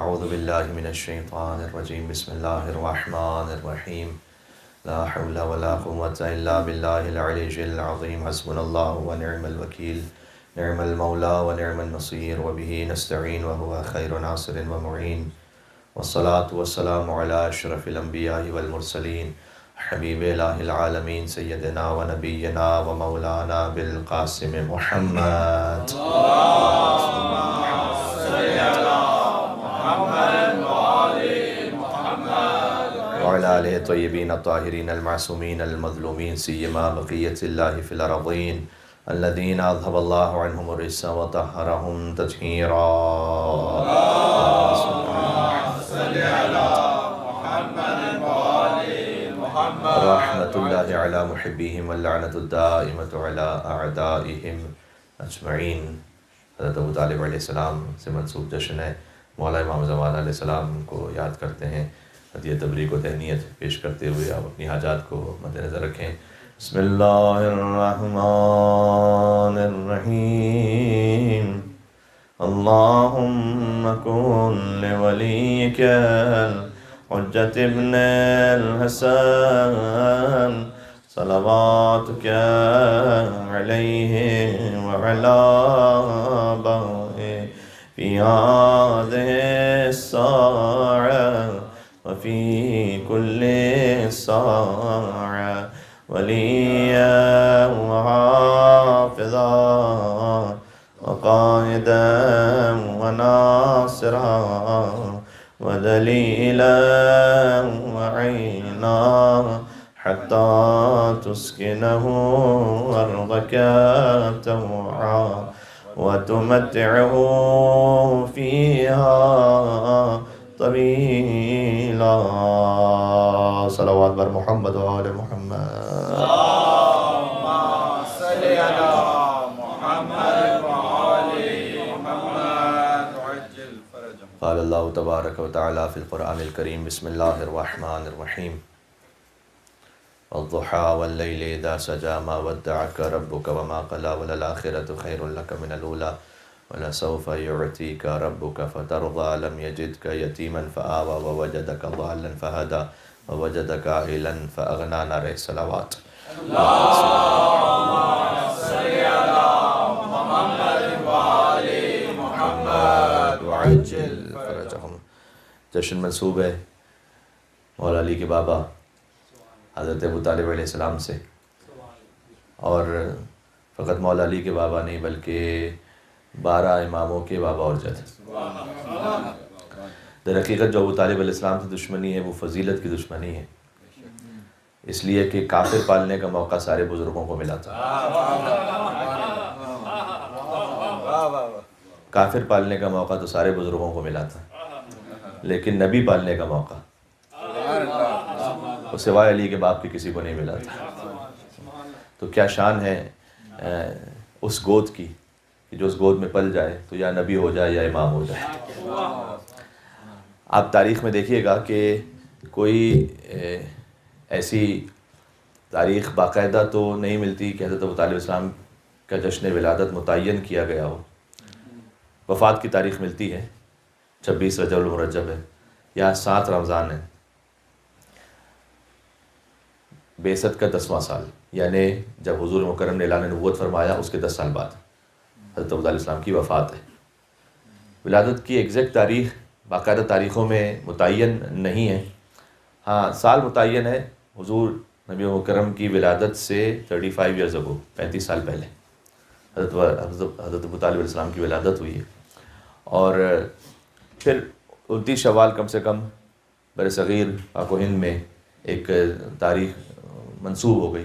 اعوذ باللہ من الشیطان الرجیم بسم اللہ الرحمن الرحیم لا حول ولا قوة الا باللہ العلی العظیم حسبنا اللہ ونعم الوکیل نعم المولا ونعم النصیر وبہ نستعین وهو خیر ناصر ومعین والصلاة والسلام علی اشرف الانبیاء والمرسلین حبیب الہ العالمین سیدنا و نبینا و مولانا بالقاسم محمد وعلى آلہ الطیبین الطاہرین المعصومین المظلومین سیما بقیت اللہ فی الارضین الذین اذهب اللہ عنہم الرجس وطہرہم تطہیرا رحمت اللہ علی محبیہم واللعنۃ الدائمۃ علی اعدائہم اجمعین۔ حضرت ابو طالب علیہ السلام سے منسوب جشن ہے، مولا امام زمان علیہ السلام کو یاد کرتے ہیں، ہدیہ تبریک و تہنیت پیش کرتے ہوئے آپ اپنی حاجات کو مد نظر رکھیں۔ بسم اللہ الرحمن الرحیم اللہم کن لولیک الحجۃ ابن الحسن صلواتک علیہ وعلی آبائہ فی هذه الساعة وفي كل ساعة وليا وحافظا وقائدا وناصرا ودليلا وعينا حتى تسكنه أرضك طوعا وتمتعه فيها طويلا صلوات بر محمد و آل محمد اللهم صل على محمد وآل محمد وعجل فرجهم۔ قال اللہ تبارک و تعالی فی القرآن الکریم بسم اللہ الرحمن الرحیم والضحى واللیل اذا سجى ما ودعك ربك وما قلى وللآخرة خير لك من الأولى ولسوف يعطيك ربك فترضى لم يجدك يتيما فآوى ووجدك ضالا فهدى ووجدك عائلا فأغنى نار صلوات اللهم صل على محمد وآل محمد وعجل فرجهم۔ جشن منسوب ہے مولا علی کے بابا حضرت ابو طالب علیہ السلام سے، اور فقط مولا علی کے بابا نہیں بلکہ 12 اماموں کے بابا اور جد۔ در حقیقت جو ابو طالب علیہ السلام سے دشمنی ہے وہ فضیلت کی دشمنی ہے، اس لیے کہ کافر پالنے کا موقع سارے بزرگوں کو ملا تھا، کافر پالنے کا موقع تو سارے بزرگوں کو ملا تھا، لیکن نبی پالنے کا موقع وہ سوائے علی کے باپ کے کسی کو نہیں ملا تھا۔ تو کیا شان ہے اس گود کی کہ جو اس گود میں پل جائے تو یا نبی ہو جائے یا امام ہو جائے۔ آپ تاریخ میں دیکھیے گا کہ کوئی ایسی تاریخ باقاعدہ تو نہیں ملتی کہ حضرت ابو طالب السلام کا جشن ولادت متعین کیا گیا ہو۔ وفات کی تاریخ ملتی ہے، 26 رجب المرجب ہے یا 7 رمضان ہے، بعثت کا 10واں سال، یعنی جب حضور مکرم نے اعلان نبوت فرمایا اس کے 10 سال بعد حضرت ابو طالب السلام کی وفات ہے۔ ولادت کی ایگزیکٹ تاریخ باقاعدہ تاریخوں میں متعین نہیں ہے، ہاں سال متعین ہے، حضور نبی مکرم کی ولادت سے 35 ایئرز اگو، 35 سال پہلے حضرت ابو طالب علیہ السلام کی ولادت ہوئی ہے، اور پھر 29 شوال کم سے کم برصغیر پاک و ہند میں ایک تاریخ منسوب ہو گئی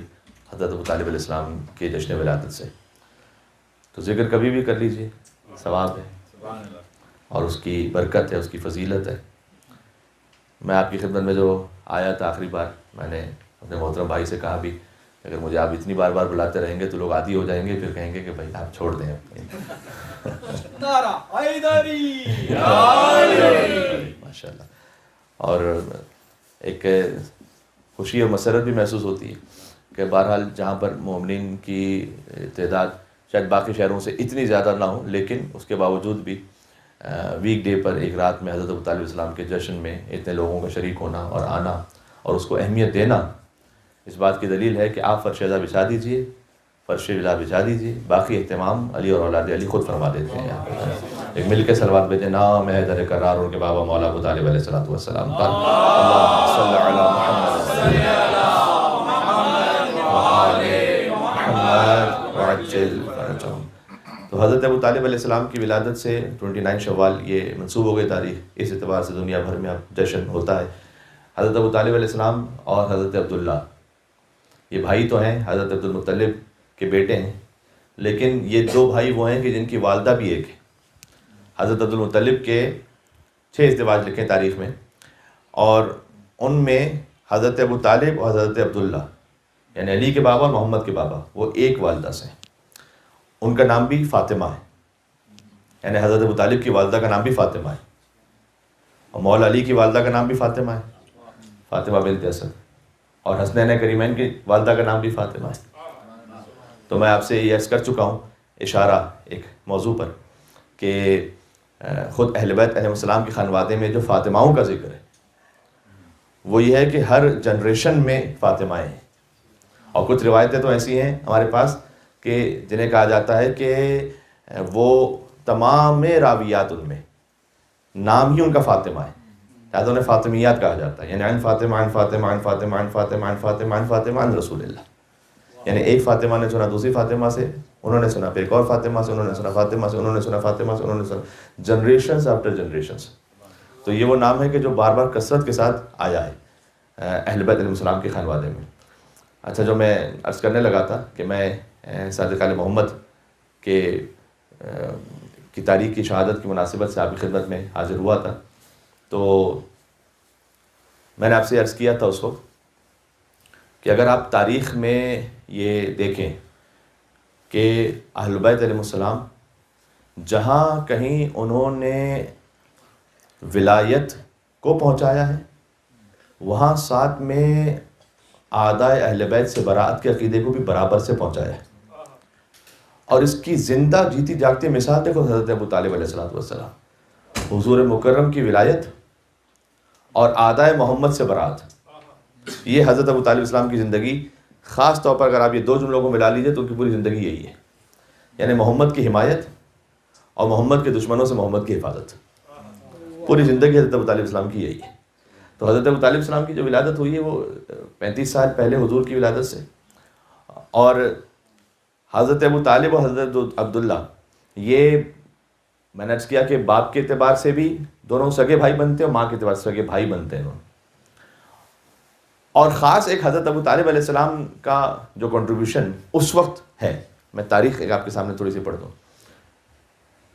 حضرت ابو طالب علیہ السلام کے جشن ولادت سے۔ تو ذکر کبھی بھی کر لیجئے، ثواب ہے اور اس کی برکت ہے، اس کی فضیلت ہے۔ میں آپ کی خدمت میں جو آیا تھا آخری بار، میں نے اپنے محترم بھائی سے کہا بھی اگر مجھے آپ اتنی بار بار بلاتے رہیں گے تو لوگ عادی ہو جائیں گے، پھر کہیں گے کہ بھائی آپ چھوڑ دیں۔ نعرہ حیدری ماشاء اللہ۔ اور ایک خوشی اور مسرت بھی محسوس ہوتی ہے کہ بہرحال جہاں پر مومنین کی تعداد شاید باقی شہروں سے اتنی زیادہ نہ ہو، لیکن اس کے باوجود بھی ویک ڈے پر ایک رات میں حضرت ابو طالب السلام کے جشن میں اتنے لوگوں کا شریک ہونا اور آنا اور اس کو اہمیت دینا، اس بات کی دلیل ہے کہ آپ فرش رضا بچھا دیجئے، فرش رضا بچھا دیجئے، باقی اہتمام علی اور اولاد علی خود فرما دیتے ہیں۔ ایک مل کے صلوات بھیجیں، نام ہے در قرار ان کے بابا مولا ابو طالب علیہ الصلوۃ والسلام پر۔ اللہم صلی علی محمد وعجل فرجہم۔ تو حضرت ابو طالب علیہ السلام کی ولادت سے 29 شوال یہ منسوب ہو گئی تاریخ، اس اعتبار سے دنیا بھر میں اب جشن ہوتا ہے۔ حضرت ابو طالب علیہ السلام اور حضرت عبداللہ یہ بھائی تو ہیں، حضرت عبد المطلب کے بیٹے ہیں، لیکن یہ دو بھائی وہ ہیں کہ جن کی والدہ بھی ایک ہے۔ حضرت عبد المطلب کے 6 ازدواج لکھے تاریخ میں، اور ان میں حضرت ابو طالب اور حضرت عبداللہ یعنی علی کے بابا اور محمد کے بابا وہ ایک والدہ سے ہیں۔ ان کا نام بھی فاطمہ ہے، یعنی حضرت ابو طالب کی والدہ کا نام بھی فاطمہ ہے، اور مولا علی کی والدہ کا نام بھی فاطمہ ہے، فاطمہ بنت اسد، اور حسنین کریمین کی والدہ کا نام بھی فاطمہ ہے۔ تو میں آپ سے یہ عرض کر چکا ہوں اشارہ ایک موضوع پر کہ خود اہل بیت علیہ السلام کے خانوادے میں جو فاطماؤں کا ذکر ہے وہ یہ ہے کہ ہر جنریشن میں فاطمائیں ہیں، اور کچھ روایتیں تو ایسی ہیں ہمارے پاس کہ جنہیں کہا جاتا ہے کہ وہ تمام راویات ان میں نام ہی ان کا فاطمہ ہے، لہٰذا انہیں فاطمیات کہا جاتا ہے، یعنی عن فاطمہ عن فاطمہ عن فاطمہ عن فاطمہ عن فاطمہ عن فاطمہ عن رسول اللہ، یعنی ایک فاطمہ نے سنا دوسری فاطمہ سے، انہوں نے سنا پھر ایک اور فاطمہ سے، انہوں نے سنا فاطمہ سے، انہوں نے سنا فاطمہ سے، انہوں نے سنا، جنریشنز آفٹر جنریشنز۔ تو یہ وہ نام ہے کہ جو بار بار کثرت کے ساتھ آیا ہے اہل بیت علیہ السلام کے خانوادے میں۔ اچھا، جو میں عرض کرنے لگا تھا کہ میں صادق آل محمد کی تاریخ کی شہادت کی مناسبت سے آپ کی خدمت میں حاضر ہوا تھا، تو میں نے آپ سے عرض کیا تھا اس وقت کہ اگر آپ تاریخ میں یہ دیکھیں کہ اہل بیت علیہ السلام جہاں کہیں انہوں نے ولایت کو پہنچایا ہے، وہاں ساتھ میں اعدائے اہل بیت سے براءت کے عقیدے کو بھی برابر سے پہنچایا ہے، اور اس کی زندہ جیتی جاگتی مثال دیکھو حضرت ابو طالب علیہ السلام، حضور مکرم کی ولایت اور اعدائے محمد سے براءت، یہ حضرت ابو طالب السلام کی زندگی، خاص طور پر اگر آپ یہ دو جملوں کو ملا لیجئے تو ان کی پوری زندگی یہی ہے، یعنی محمد کی حمایت اور محمد کے دشمنوں سے محمد کی حفاظت، پوری زندگی حضرت ابو طالب السلام کی یہی ہے۔ تو حضرت ابو طالب السلام کی جو ولادت ہوئی ہے وہ 35 سال پہلے حضور کی ولادت سے، اور حضرت ابو طالب اور حضرت عبداللہ یہ میں نے عرض کیا کہ باپ کے اعتبار سے بھی دونوں سگے بھائی بنتے ہیں اور ماں کے اعتبار سے سگے بھائی بنتے ہیں، اور خاص ایک حضرت ابو طالب علیہ السلام کا جو کنٹریبیوشن اس وقت ہے، میں تاریخ ایک آپ کے سامنے تھوڑی سی پڑھ دوں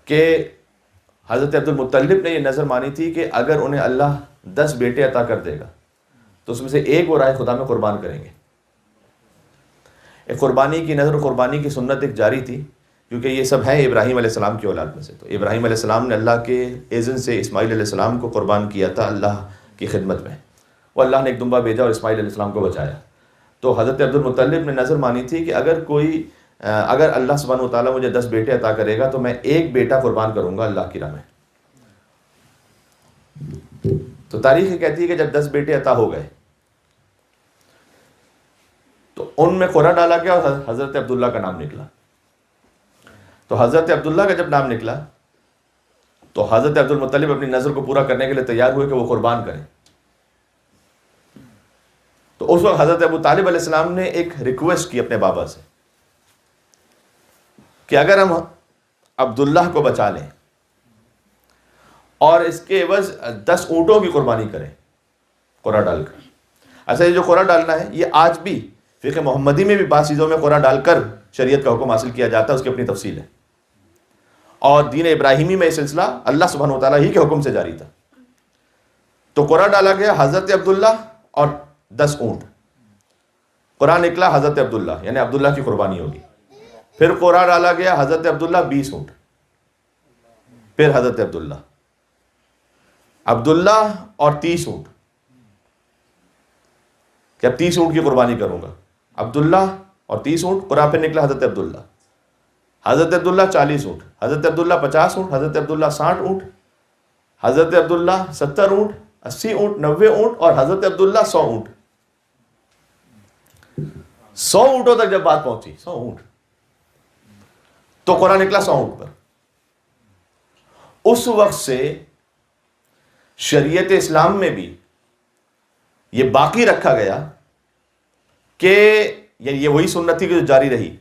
کہ حضرت عبد المطلب نے یہ نظر مانی تھی کہ اگر انہیں اللہ 10 بیٹے عطا کر دے گا تو اس میں سے ایک وہ رائے خدا میں قربان کریں گے۔ ایک قربانی کی نظر، قربانی کی سنت ایک جاری تھی، کیونکہ یہ سب ہیں ابراہیم علیہ السلام کی اولاد میں سے۔ تو ابراہیم علیہ السلام نے اللہ کے اذن سے اسماعیل علیہ السلام کو قربان کیا تھا اللہ کی خدمت میں، وہ اللہ نے ایک دمبا بھیجا اور اسماعیل علیہ السلام کو بچایا۔ تو حضرت عبد المطلب نے نظر مانی تھی کہ اگر اللہ سبحانہ وتعالیٰ مجھے 10 بیٹے عطا کرے گا تو میں ایک بیٹا قربان کروں گا اللہ کی راہ میں۔ تو تاریخ یہ کہتی ہے کہ جب 10 بیٹے عطا ہو گئے تو ان میں قرعہ ڈالا گیا اور حضرت عبداللہ کا نام نکلا۔ تو حضرت عبداللہ کا جب نام نکلا تو حضرت عبد المطلب اپنی نظر کو پورا کرنے کے لیے تیار ہوئے کہ وہ قربان کریں۔ تو اس وقت حضرت ابو طالب علیہ السلام نے ایک ریکویسٹ کی اپنے بابا سے کہ اگر ہم عبداللہ کو بچا لیں اور اس کے عوض 10 اونٹوں کی قربانی کریں قرعہ ڈال کر۔ ایسا یہ جو قرعہ ڈالنا ہے یہ آج بھی فقہ محمدی میں بھی بعض چیزوں میں قرعہ ڈال کر شریعت کا حکم حاصل کیا جاتا ہے، اس کی اپنی تفصیل ہے، اور دین ابراہیمی میں یہ سلسلہ اللہ سبحانہ وتعالیٰ ہی کے حکم سے جاری تھا۔ تو قرعہ ڈالا گیا حضرت عبداللہ اور 10 اونٹ، قرعہ نکلا حضرت عبداللہ، یعنی عبداللہ کی قربانی ہوگی۔ پھر قرعہ ڈالا گیا حضرت عبداللہ 20 اونٹ، پھر حضرت عبداللہ اور 30 اونٹ، کہ اب 30 اونٹ کی قربانی کروں گا، عبداللہ اور 30 اونٹ، قرعہ پھر نکلا حضرت عبداللہ 40 اونٹ، حضرت عبداللہ 50 اونٹ، حضرت عبداللہ 60 اونٹ، حضرت عبداللہ 70 اونٹ، 80 اونٹ، 90 اونٹ، اور حضرت عبداللہ 100 اونٹ. 100 اونٹوں تک جب بات پہنچی، 100 اونٹ، تو قرآن نکلا 100 اونٹ پر. اس وقت سے شریعت اسلام میں بھی یہ باقی رکھا گیا کہ یہ وہی سنت تھی کہ جو جاری رہی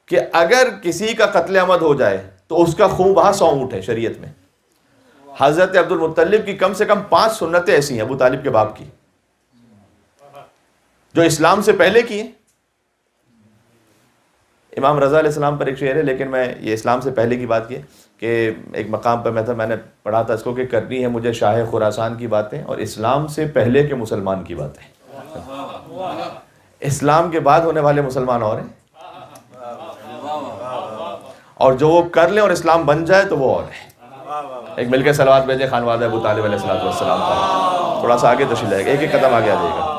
کہ اگر کسی کا قتل عمد ہو جائے تو اس کا خون وہاں 100 اونٹ ہے شریعت میں. حضرت عبد المطلب کی کم سے کم 5 سنتیں ایسی ہیں ابو طالب کے باپ کی جو اسلام سے پہلے کی ہیں. امام رضا علیہ السلام پر ایک شعر ہے، لیکن میں یہ اسلام سے پہلے کی بات کی کہ ایک مقام پر میں نے پڑھا تھا اس کو کہ کرنی ہے مجھے شاہ خراسان کی باتیں اور اسلام سے پہلے کے مسلمان کی باتیں. اسلام کے بعد ہونے والے مسلمان اور ہیں، اور جو وہ کر لیں اور اسلام بن جائے تو وہ اور ہے. ایک مل کے صلوات بھیجے خانواد ابو طالب علیہ السلام پر. تھوڑا سا آگے تشریف لائے گا، ایک ایک قدم آگے آ جائے گا.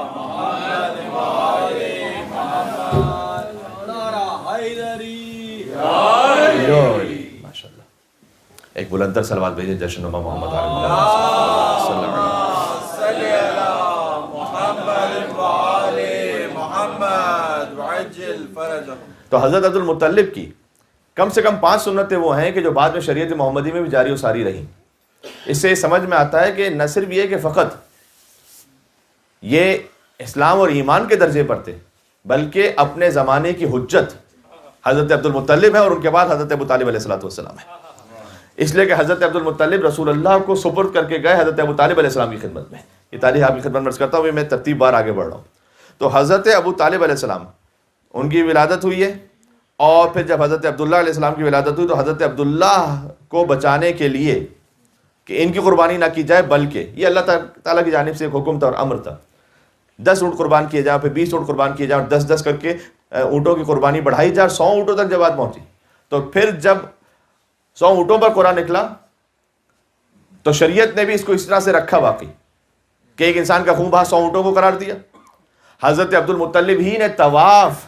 ماشاء اللہ. ایک بلندر صلوات بھیجے جشن نما محمد صلی اللہ علیہ وسلم. تو حضرت عبد المطلب کی کم سے کم 5 سنتیں وہ ہیں کہ جو بعد میں شریعت محمدی میں بھی جاری و ساری رہیں. اس سے سمجھ میں آتا ہے کہ نہ صرف یہ کہ فقط یہ اسلام اور ایمان کے درجے پر تھے، بلکہ اپنے زمانے کی حجت حضرت عبد المطلب ہے اور ان کے بعد حضرت ابو طالب علیہ السلام ہے. اس لیے کہ حضرت عبد المطلب رسول اللہ کو سپرد کر کے گئے حضرت ابو طالب علیہ السلام کی خدمت میں. یہ تاریخ آپ کی خدمت میں عرض کرتا ہوں، میں ترتیب بار آگے بڑھ رہا ہوں. تو حضرت ابو طالب علیہ السلام ان کی ولادت ہوئی ہے، اور پھر جب حضرت عبداللہ علیہ السلام کی ولادت ہوئی تو حضرت عبداللہ کو بچانے کے لیے کہ ان کی قربانی نہ کی جائے، بلکہ یہ اللہ تعالیٰ کی جانب سے ایک حکم تھا اور امر تھا، 10 اونٹ قربان کیے جائیں، پھر 20 اونٹ قربان کیے جائیں، اور 10 کر کے اونٹوں کی قربانی بڑھائی جائے. 100 اونٹوں تک جب بات پہنچی تو پھر جب 100 اونٹوں پر قرآن نکلا تو شریعت نے بھی اس کو اس طرح سے رکھا واقعی کہ ایک انسان کا خون بہا 100 اونٹوں کو قرار دیا. حضرت عبد المطلب ہی نے طواف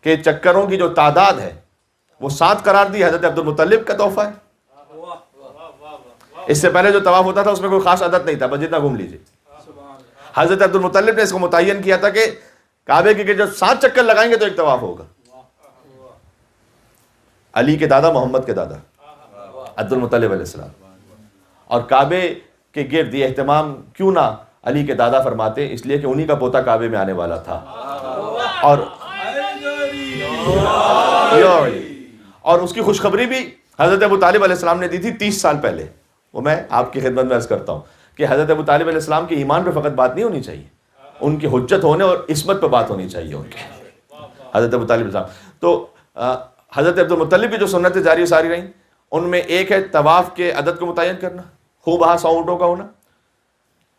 کے چکروں کی جو تعداد ہے وہ 7 قرار دی. حضرت عبد المطلب کا تحفہ ہے. اس سے پہلے جو طواف ہوتا تھا اس میں کوئی خاص عدد نہیں تھا، بس جتنا گھوم لیجیے. حضرت عبد المطلب نے اس کو متعین کیا تھا کہ کعبے کے جو 7 چکر لگائیں گے تو ایک طواف ہوگا. علی کے دادا محمد کے دادا عبد المطلب علیہ السلام، اور کعبے کے گرد یہ اہتمام کیوں نہ علی کے دادا فرماتے، اس لیے کہ انہی کا پوتا کعبے میں آنے والا تھا. اور اس کی خوشخبری بھی حضرت ابو طالب علیہ السلام نے دی تھی 30 سال پہلے. وہ میں آپ کی خدمت میں عرض کرتا ہوں کہ حضرت ابو طالب علیہ السلام کے ایمان پہ فقط بات نہیں ہونی چاہیے، ان کی حجت ہونے اور عصمت پہ بات ہونی چاہیے ان کے. حضرت ابو طالب علیہ السلام تو حضرت عبد المطلب کی جو سنتیں جاری و ساری رہیں ان میں ایک ہے طواف کے عدد کو متعین کرنا، خوب بہا 100 اونٹوں کا ہونا.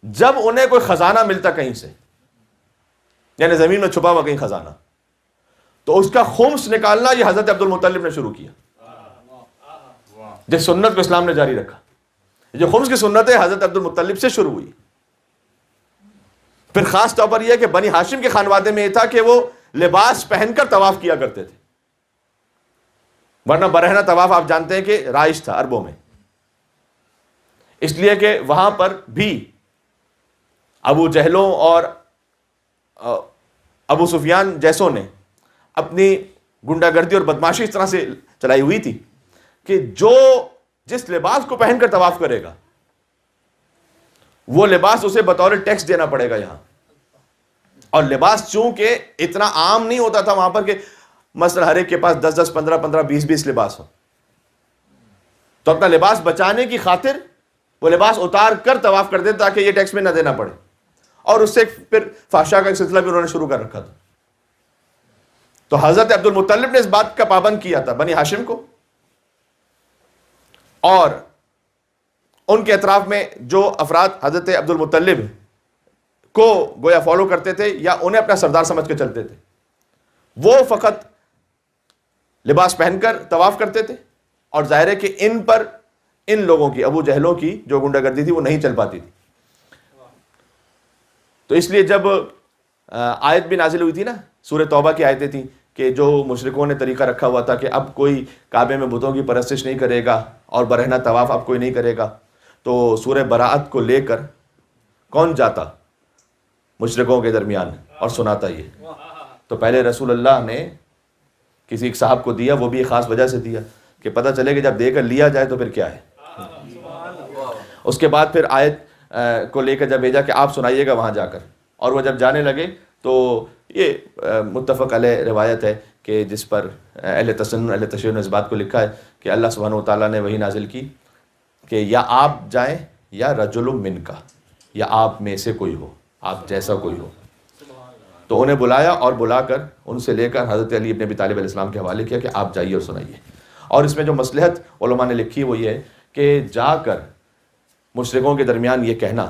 جب انہیں کوئی خزانہ ملتا کہیں سے، یعنی زمین میں چھپا ہوا کہیں خزانہ، تو اس کا خمس نکالنا یہ حضرت عبد المطلب نے شروع کیا، جس سنت کو اسلام نے جاری رکھا. جو خمس کی سنت ہے حضرت عبد المطلب سے شروع ہوئی. پھر خاص طور پر یہ کہ بنی ہاشم کے خانوادے میں یہ تھا کہ وہ لباس پہن کر طواف کیا کرتے تھے، ورنہ برہنہ طواف آپ جانتے ہیں کہ رائج تھا عربوں میں، اس لیے کہ وہاں پر بھی ابو جہلوں اور ابو سفیان جیسوں نے اپنی گنڈا گردی اور بدماشی اس طرح سے چلائی ہوئی تھی کہ جو جس لباس کو پہن کر طواف کرے گا وہ لباس اسے بطور ٹیکس دینا پڑے گا یہاں. اور لباس چونکہ اتنا عام نہیں ہوتا تھا وہاں پر کہ مثلا ہر ایک کے پاس 10 15 20 لباس ہو، تو اپنا لباس بچانے کی خاطر وہ لباس اتار کر طواف کر دے تاکہ یہ ٹیکس میں نہ دینا پڑے. اور اس سے پھر فحشا کا ایک سلسلہ بھی انہوں نے شروع کر رکھا تھا. تو حضرت عبد المطلب نے اس بات کا پابند کیا تھا بنی ہاشم کو، اور ان کے اطراف میں جو افراد حضرت عبد المطلب کو گویا فالو کرتے تھے یا انہیں اپنا سردار سمجھ کے چلتے تھے، وہ فقط لباس پہن کر طواف کرتے تھے. اور ظاہر ہے کہ ان پر ان لوگوں کی ابو جہلوں کی جو گنڈا گردی تھی وہ نہیں چل پاتی تھی. تو اس لیے جب آیت بھی نازل ہوئی تھی نا، سورہ توبہ کی آیتیں تھیں کہ جو مشرکوں نے طریقہ رکھا ہوا تھا کہ اب کوئی کعبے میں بتوں کی پرستش نہیں کرے گا اور برہنہ طواف اب کوئی نہیں کرے گا، تو سورہ براءت کو لے کر کون جاتا مشرکوں کے درمیان اور سناتا یہ؟ تو پہلے رسول اللہ نے کسی ایک صاحب کو دیا، وہ بھی ایک خاص وجہ سے دیا کہ پتہ چلے کہ جب دے کر لیا جائے تو پھر کیا ہے۔ اس کے بعد پھر آیت کو لے کر جب بھیجا کہ آپ سنائیے گا وہاں جا کر، اور وہ جب جانے لگے تو یہ متفق علیہ روایت ہے کہ جس پر اہل تسنن اہل تشیع نے اس بات کو لکھا ہے کہ اللہ سبحانہ وتعالیٰ نے وہی نازل کی کہ یا آپ جائیں یا رجل من کا، یا آپ میں سے کوئی ہو، آپ جیسا کوئی ہو۔ تو انہیں بلایا اور بلا کر ان سے لے کر حضرت علی ابن ابی طالب علیہ السلام کے حوالے کیا کہ آپ جائیے اور سنائیے۔ اور اس میں جو مصلحت علماء نے لکھی وہ یہ ہے کہ جا کر مشرکوں کے درمیان یہ کہنا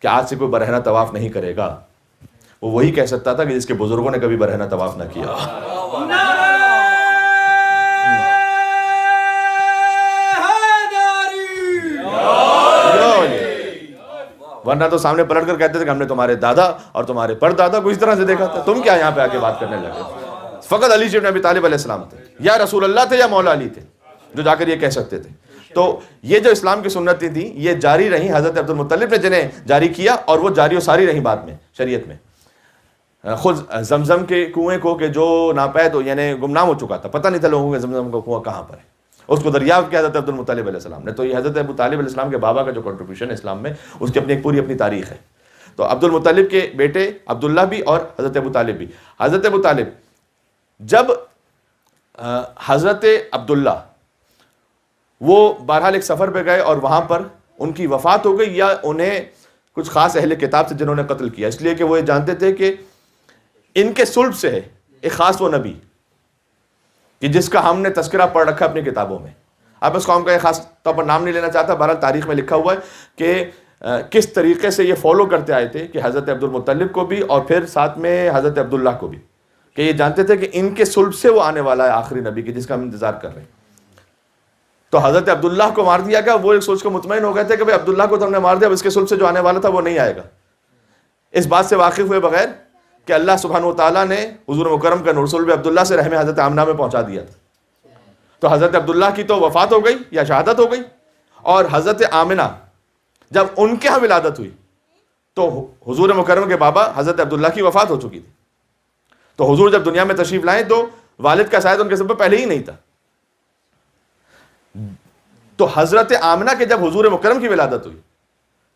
کہ آج سے کوئی برہنہ طواف نہیں کرے گا، وہ وہی کہہ سکتا تھا کہ جس کے بزرگوں نے کبھی برہنہ طواف نہ کیا۔ ورنہ تو سامنے پلٹ کر کہتے تھے کہ ہم نے تمہارے دادا اور تمہارے پردادا کو اس طرح سے دیکھا تھا، تم کیا یہاں پہ آ کے بات کرنے لگے؟ فقط علی ابن ابی طالب علیہ السلام تھے، یا رسول اللہ تھے یا مولا علی تھے جو جا کر یہ کہہ سکتے تھے۔ تو یہ جو اسلام کی سنتیں تھیں یہ جاری رہیں، حضرت عبد المطلب نے جنہیں جاری کیا اور وہ جاری و ساری رہیں بعد میں شریعت میں۔ خود زمزم کے کنویں کو کہ جو ناپید یعنی گمنام ہو چکا تھا، پتہ نہیں تھا لوگوں کے زمزم کا کنواں کہاں پر ہے، اس کو دریافت کیا حضرت عبد المطلب علیہ السلام نے۔ تو یہ حضرت ابو طالب علیہ السلام کے بابا کا جو کنٹریبیوشن ہے اسلام میں، اس کی اپنی ایک پوری اپنی تاریخ ہے۔ تو عبد المطلب کے بیٹے عبداللہ بھی اور حضرت ابو طالب بھی۔ حضرت ابو طالب جب حضرت عبداللہ وہ بہرحال ایک سفر پہ گئے اور وہاں پر ان کی وفات ہو گئی، یا انہیں کچھ خاص اہل کتاب سے جنہوں نے قتل کیا، اس لیے کہ وہ یہ جانتے تھے کہ ان کے صلب سے ہے ایک خاص وہ نبی کہ جس کا ہم نے تذکرہ پڑھ رکھا اپنی کتابوں میں۔ اب اس قوم کا یہ خاص طور پر نام نہیں لینا چاہتا، بہرحال تاریخ میں لکھا ہوا ہے کہ کس طریقے سے یہ فالو کرتے آئے تھے کہ حضرت عبد المطلب کو بھی اور پھر ساتھ میں حضرت عبداللہ کو بھی، کہ یہ جانتے تھے کہ ان کے صلب سے وہ آنے والا ہے آخری نبی کی جس کا ہم انتظار کر رہے ہیں۔ تو حضرت عبداللہ کو مار دیا گیا، وہ ایک سوچ کو مطمئن ہو گئے تھے کہ بھئی عبداللہ کو تو ہم نے مار دیا، اب اس کے صلب سے جو آنے والا تھا وہ نہیں آئے گا۔ اس بات سے واقف ہوئے بغیر کہ اللہ سبحانہ وتعالیٰ نے حضور مکرم کا نور صلب عبداللہ سے رحم حضرت آمنہ میں پہنچا دیا تھا۔ تو حضرت عبداللہ کی تو وفات ہو گئی یا شہادت ہو گئی، اور حضرت آمنہ جب ان کے ہاں ولادت ہوئی تو حضور مکرم کے بابا حضرت عبداللہ کی وفات ہو چکی تھی۔ تو حضور جب دنیا میں تشریف لائیں تو والد کا شاید ان کے سب پہلے ہی نہیں تھا۔ تو حضرت آمنہ کے جب حضور مکرم کی ولادت ہوئی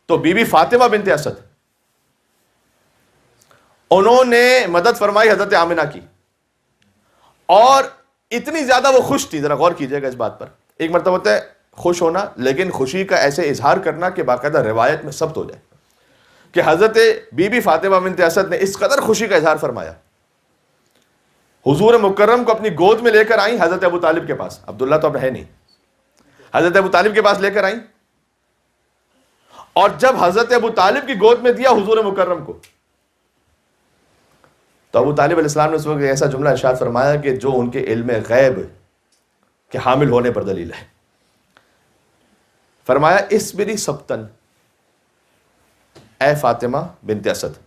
تو بی بی فاطمہ بنت اسد انہوں نے مدد فرمائی حضرت آمنہ کی، اور اتنی زیادہ وہ خوش تھی، ذرا غور کیجئے گا اس بات پر۔ ایک مرتبہ ہوتا ہے خوش ہونا، لیکن خوشی کا ایسے اظہار کرنا کہ باقاعدہ روایت میں ثبت ہو جائے کہ حضرت بی بی فاطمہ بنت اسد نے اس قدر خوشی کا اظہار فرمایا، حضور مکرم کو اپنی گود میں لے کر آئیں حضرت ابو طالب کے پاس، عبداللہ تو اب ہے نہیں، حضرت ابو طالب کے پاس لے کر آئیں، اور جب حضرت ابو طالب کی گود میں دیا حضور مکرم کو، تو ابو طالب علیہ السلام نے اس وقت ایسا جملہ ارشاد فرمایا کہ جو ان کے علم غیب کے حامل ہونے پر دلیل ہے۔ فرمایا اسبری سبتن، اے فاطمہ بنت اسد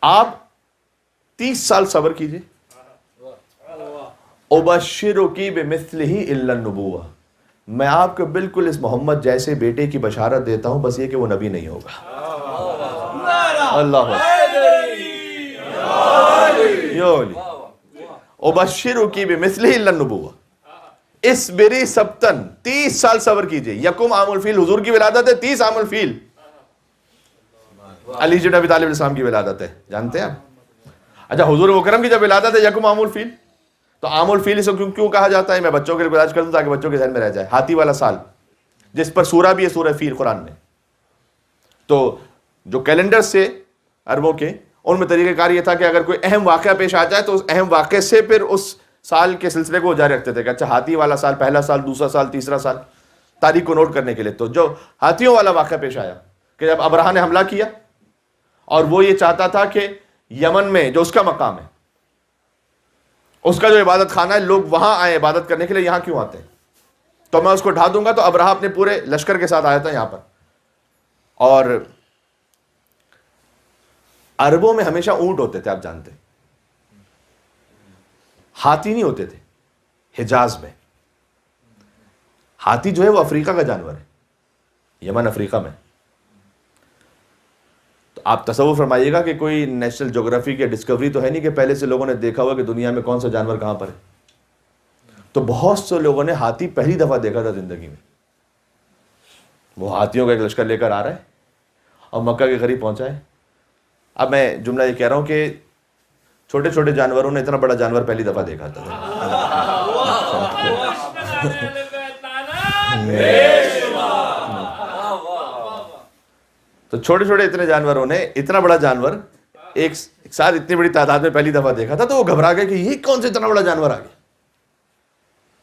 آپ 30 سال صبر کیجئے، ابشرکی بمثلہ الا النبوہ، میں آپ کو بالکل اس محمد جیسے بیٹے کی بشارت دیتا ہوں، بس یہ کہ وہ نبی نہیں ہوگا۔ اللہ ابشرکی بمثلہ الا النبوہ، اسبری سبتن 30 سال صبر کیجئے۔ یکم عام الفیل حضور کی ولادت ہے، 30 عام الفیل علی بن ابی طالب السلام کی ولادت ہے، جانتے ہیں آپ؟ اچھا حضور مکرم کی جب ولادت ہے یکم عام الفیل، تو عام الفیل اسے کیوں کہا جاتا ہے؟ میں بچوں کے لیے گزارش کر دوں تاکہ بچوں کے ذہن میں رہ جائے۔ ہاتھی والا سال، جس پر سورہ بھی ہے سورہ فیل قرآن میں۔ تو جو کیلنڈر سے عربوں کے، ان میں طریقہ کار یہ تھا کہ اگر کوئی اہم واقعہ پیش آ جائے تو اس اہم واقعے سے پھر اس سال کے سلسلے کو جاری رکھتے تھے کہ اچھا ہاتھی والا سال، پہلا سال، دوسرا سال، تیسرا سال، تاریخ کو نوٹ کرنے کے لیے۔ تو جو ہاتھیوں والا واقعہ پیش آیا کہ جب ابرہہ نے حملہ کیا اور وہ یہ چاہتا تھا کہ یمن میں جو اس کا مقام ہے، اس کا جو عبادت خانہ ہے، لوگ وہاں آئے عبادت کرنے کے لیے، یہاں کیوں آتے ہیں؟ تو میں اس کو ڈھا دوں گا۔ تو ابرہہ اپنے پورے لشکر کے ساتھ آیا تھا یہاں پر، اور عربوں میں ہمیشہ اونٹ ہوتے تھے، آپ جانتے ہیں، ہاتھی نہیں ہوتے تھے حجاز میں. ہاتھی جو ہے وہ افریقہ کا جانور ہے, یمن افریقہ میں. تو آپ تصور فرمائیے گا کہ کوئی نیشنل جغرافی کی ڈسکوری تو ہے نہیں کہ پہلے سے لوگوں نے دیکھا ہوا کہ دنیا میں کون سا جانور کہاں پر ہے. تو بہت سے لوگوں نے ہاتھی پہلی دفعہ دیکھا تھا زندگی میں. وہ ہاتھیوں کا ایک لشکر لے کر آ رہا ہے اور مکہ کے قریب پہنچا ہے. اب میں جملہ یہ کہہ رہا ہوں کہ چھوٹے چھوٹے جانوروں نے اتنا بڑا جانور پہلی دفعہ دیکھا تھا. تو چھوٹے چھوٹے اتنے جانوروں نے اتنا بڑا جانور ایک ساتھ اتنی بڑی تعداد میں پہلی دفعہ دیکھا تھا. تو وہ گھبرا گئے کہ یہ کون سے اتنا بڑا جانور آ گیا,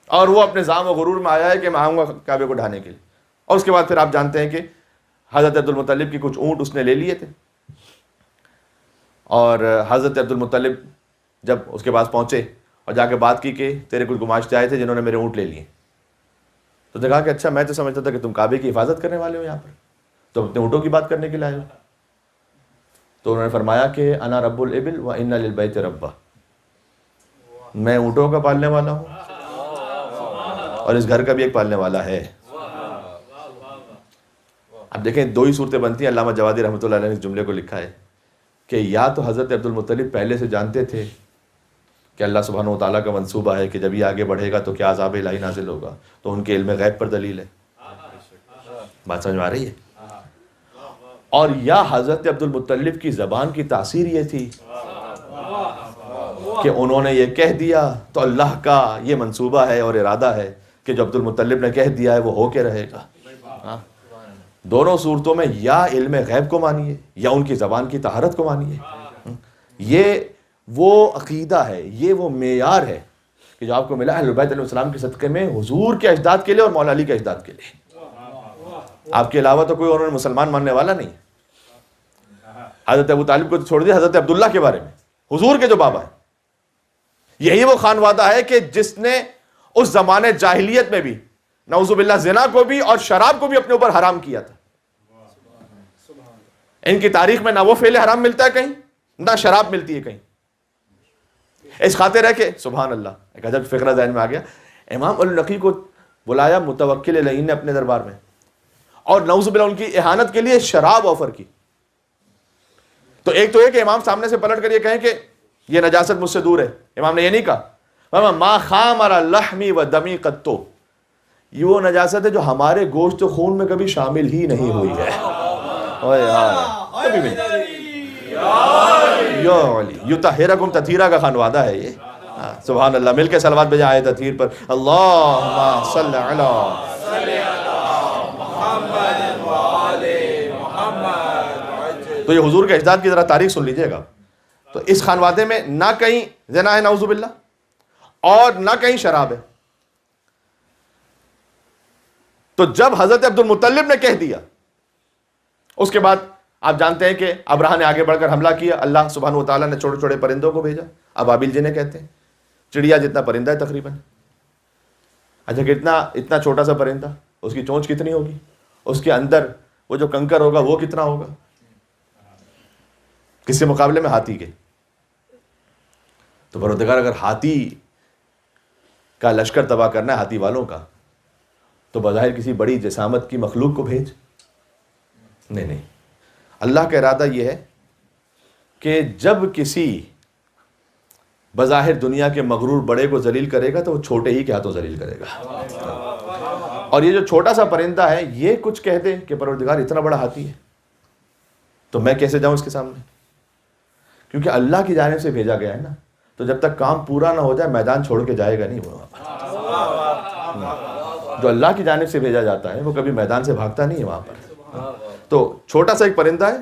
اور وہ اپنے زعم و غرور میں آیا ہے کہ میں آؤں گا کعبے کو ڈھانے کے لیے. اور اس کے بعد پھر آپ جانتے ہیں کہ حضرت عبد المطلب کی کچھ اونٹ اس نے لے لیے تھے, اور حضرت عبد المطلب جب اس کے پاس پہنچے اور جا کے بات کی کہ تیرے کچھ گماشتے آئے تھے جنہوں نے میرے اونٹ لے لیے. تو کہا کہ اچھا, میں تو سمجھتا تھا کہ تم کعبے کی حفاظت کرنے والے ہو, یہاں پر تو اپنے اونٹوں کی بات کرنے کے لیے آئے ہو. تو انہوں نے فرمایا کہ انا رب الابل و ان للبیت ربا, میں اونٹوں کا پالنے والا ہوں اور اس گھر کا بھی ایک پالنے والا ہے. اب دیکھیں دو ہی صورتیں بنتی ہیں. علامہ جوادی رحمۃ اللہ علیہ نے اس جملے کو لکھا ہے کہ یا تو حضرت عبد المطلب پہلے سے جانتے تھے کہ اللہ سبحانہ و تعالیٰ کا منصوبہ ہے کہ جب یہ آگے بڑھے گا تو کیا عذاب الہی نازل ہوگا, تو ان کے علم غیب پر دلیل ہے. بات سمجھ میں آ رہی ہے؟ اور یا حضرت عبد المطلب کی زبان کی تاثیر یہ تھی کہ انہوں نے یہ کہہ دیا تو اللہ کا یہ منصوبہ ہے اور ارادہ ہے کہ جو عبد المطلب نے کہہ دیا ہے وہ ہو کے رہے گا. دونوں صورتوں میں یا علم غیب کو مانیے یا ان کی زبان کی طہارت کو مانیے. یہ وہ عقیدہ ہے, یہ وہ معیار ہے کہ جو آپ کو ملا اہل بیت علیہ السلام کے صدقے میں حضور کے اجداد کے لیے اور مولا علی کے اجداد کے لیے. آپ کے علاوہ تو کوئی اور مسلمان ماننے والا نہیں. حضرت ابو طالب کو تو چھوڑ دیا, حضرت عبداللہ کے بارے میں حضور کے جو بابا ہیں, یہی وہ خانوادہ ہے کہ جس نے اس زمانے جاہلیت میں بھی نعوذ باللہ زنا کو بھی اور شراب کو بھی اپنے اوپر حرام کیا تھا. ان کی تاریخ میں نہ وہ فعل حرام ملتا ہے کہیں, نہ شراب ملتی ہے کہیں. اس خاطر ہے کہ سبحان اللہ, ایک عجب فقرہ ذہن میں آ گیا. امام النقی کو بلایا متوکل العین نے اپنے دربار میں, اور نعوذ باللہ ان کی اہانت کے لیے شراب آفر کی. تو ایک تو یہ کہ امام سامنے سے پلٹ کر یہ کہیں کہ یہ نجاست مجھ سے دور ہے. امام نے یہ نہیں کہا ما خامر لحمی و دمی قطو, یہ وہ نجاست ہے جو ہمارے گوشت و خون میں کبھی شامل ہی نہیں ہوئی ہے. کبھی بھی یطہرکم تطہیرا کا خانوادہ ہے یہ. سبحان اللہ, مل کے صلوات بھیجا آئے تطہیر پر. اللہم صلی علی. تو یہ حضور کے اجداد کی ذرا تاریخ سن لیجئے گا. تو اس خانوادے میں نہ کہیں زنا ہے نعوذ باللہ اور نہ کہیں شراب ہے. تو جب حضرت عبد المطلب نے کہہ دیا, اس کے بعد آپ جانتے ہیں کہ ابرہہ نے آگے بڑھ کر حملہ کیا. اللہ سبحانہ و تعالیٰ نے چھوٹے چھوٹے پرندوں کو بھیجا, ابابیل جنہیں کہتے ہیں, چڑیا جتنا پرندہ ہے تقریباً. اچھا کتنا اتنا چھوٹا سا پرندہ, اس کی چونچ کتنی ہوگی, اس کے اندر وہ جو کنکر ہوگا وہ کتنا ہوگا, کس کے مقابلے میں ہاتھی کے. تو پروردگار اگر ہاتھی کا لشکر تباہ کرنا ہے ہاتھی والوں کا, تو بظاہر کسی بڑی جسامت کی مخلوق کو بھیج. نہیں, اللہ کا ارادہ یہ ہے کہ جب کسی بظاہر دنیا کے مغرور بڑے کو ذلیل کرے گا تو وہ چھوٹے ہی کے ہاتھوں ذلیل کرے گا. اور یہ جو چھوٹا سا پرندہ ہے یہ کچھ کہہ دے کہ پروردگار اتنا بڑا ہاتھی ہے, تو میں کیسے جاؤں اس کے سامنے, کیونکہ اللہ کی جانب سے بھیجا گیا ہے نا. تو جب تک کام پورا نہ ہو جائے میدان چھوڑ کے جائے گا نہیں وہ. جو اللہ کی جانب سے بھیجا جاتا ہے وہ کبھی میدان سے بھاگتا نہیں ہے وہاں پر. تو چھوٹا سا ایک پرندہ ہے,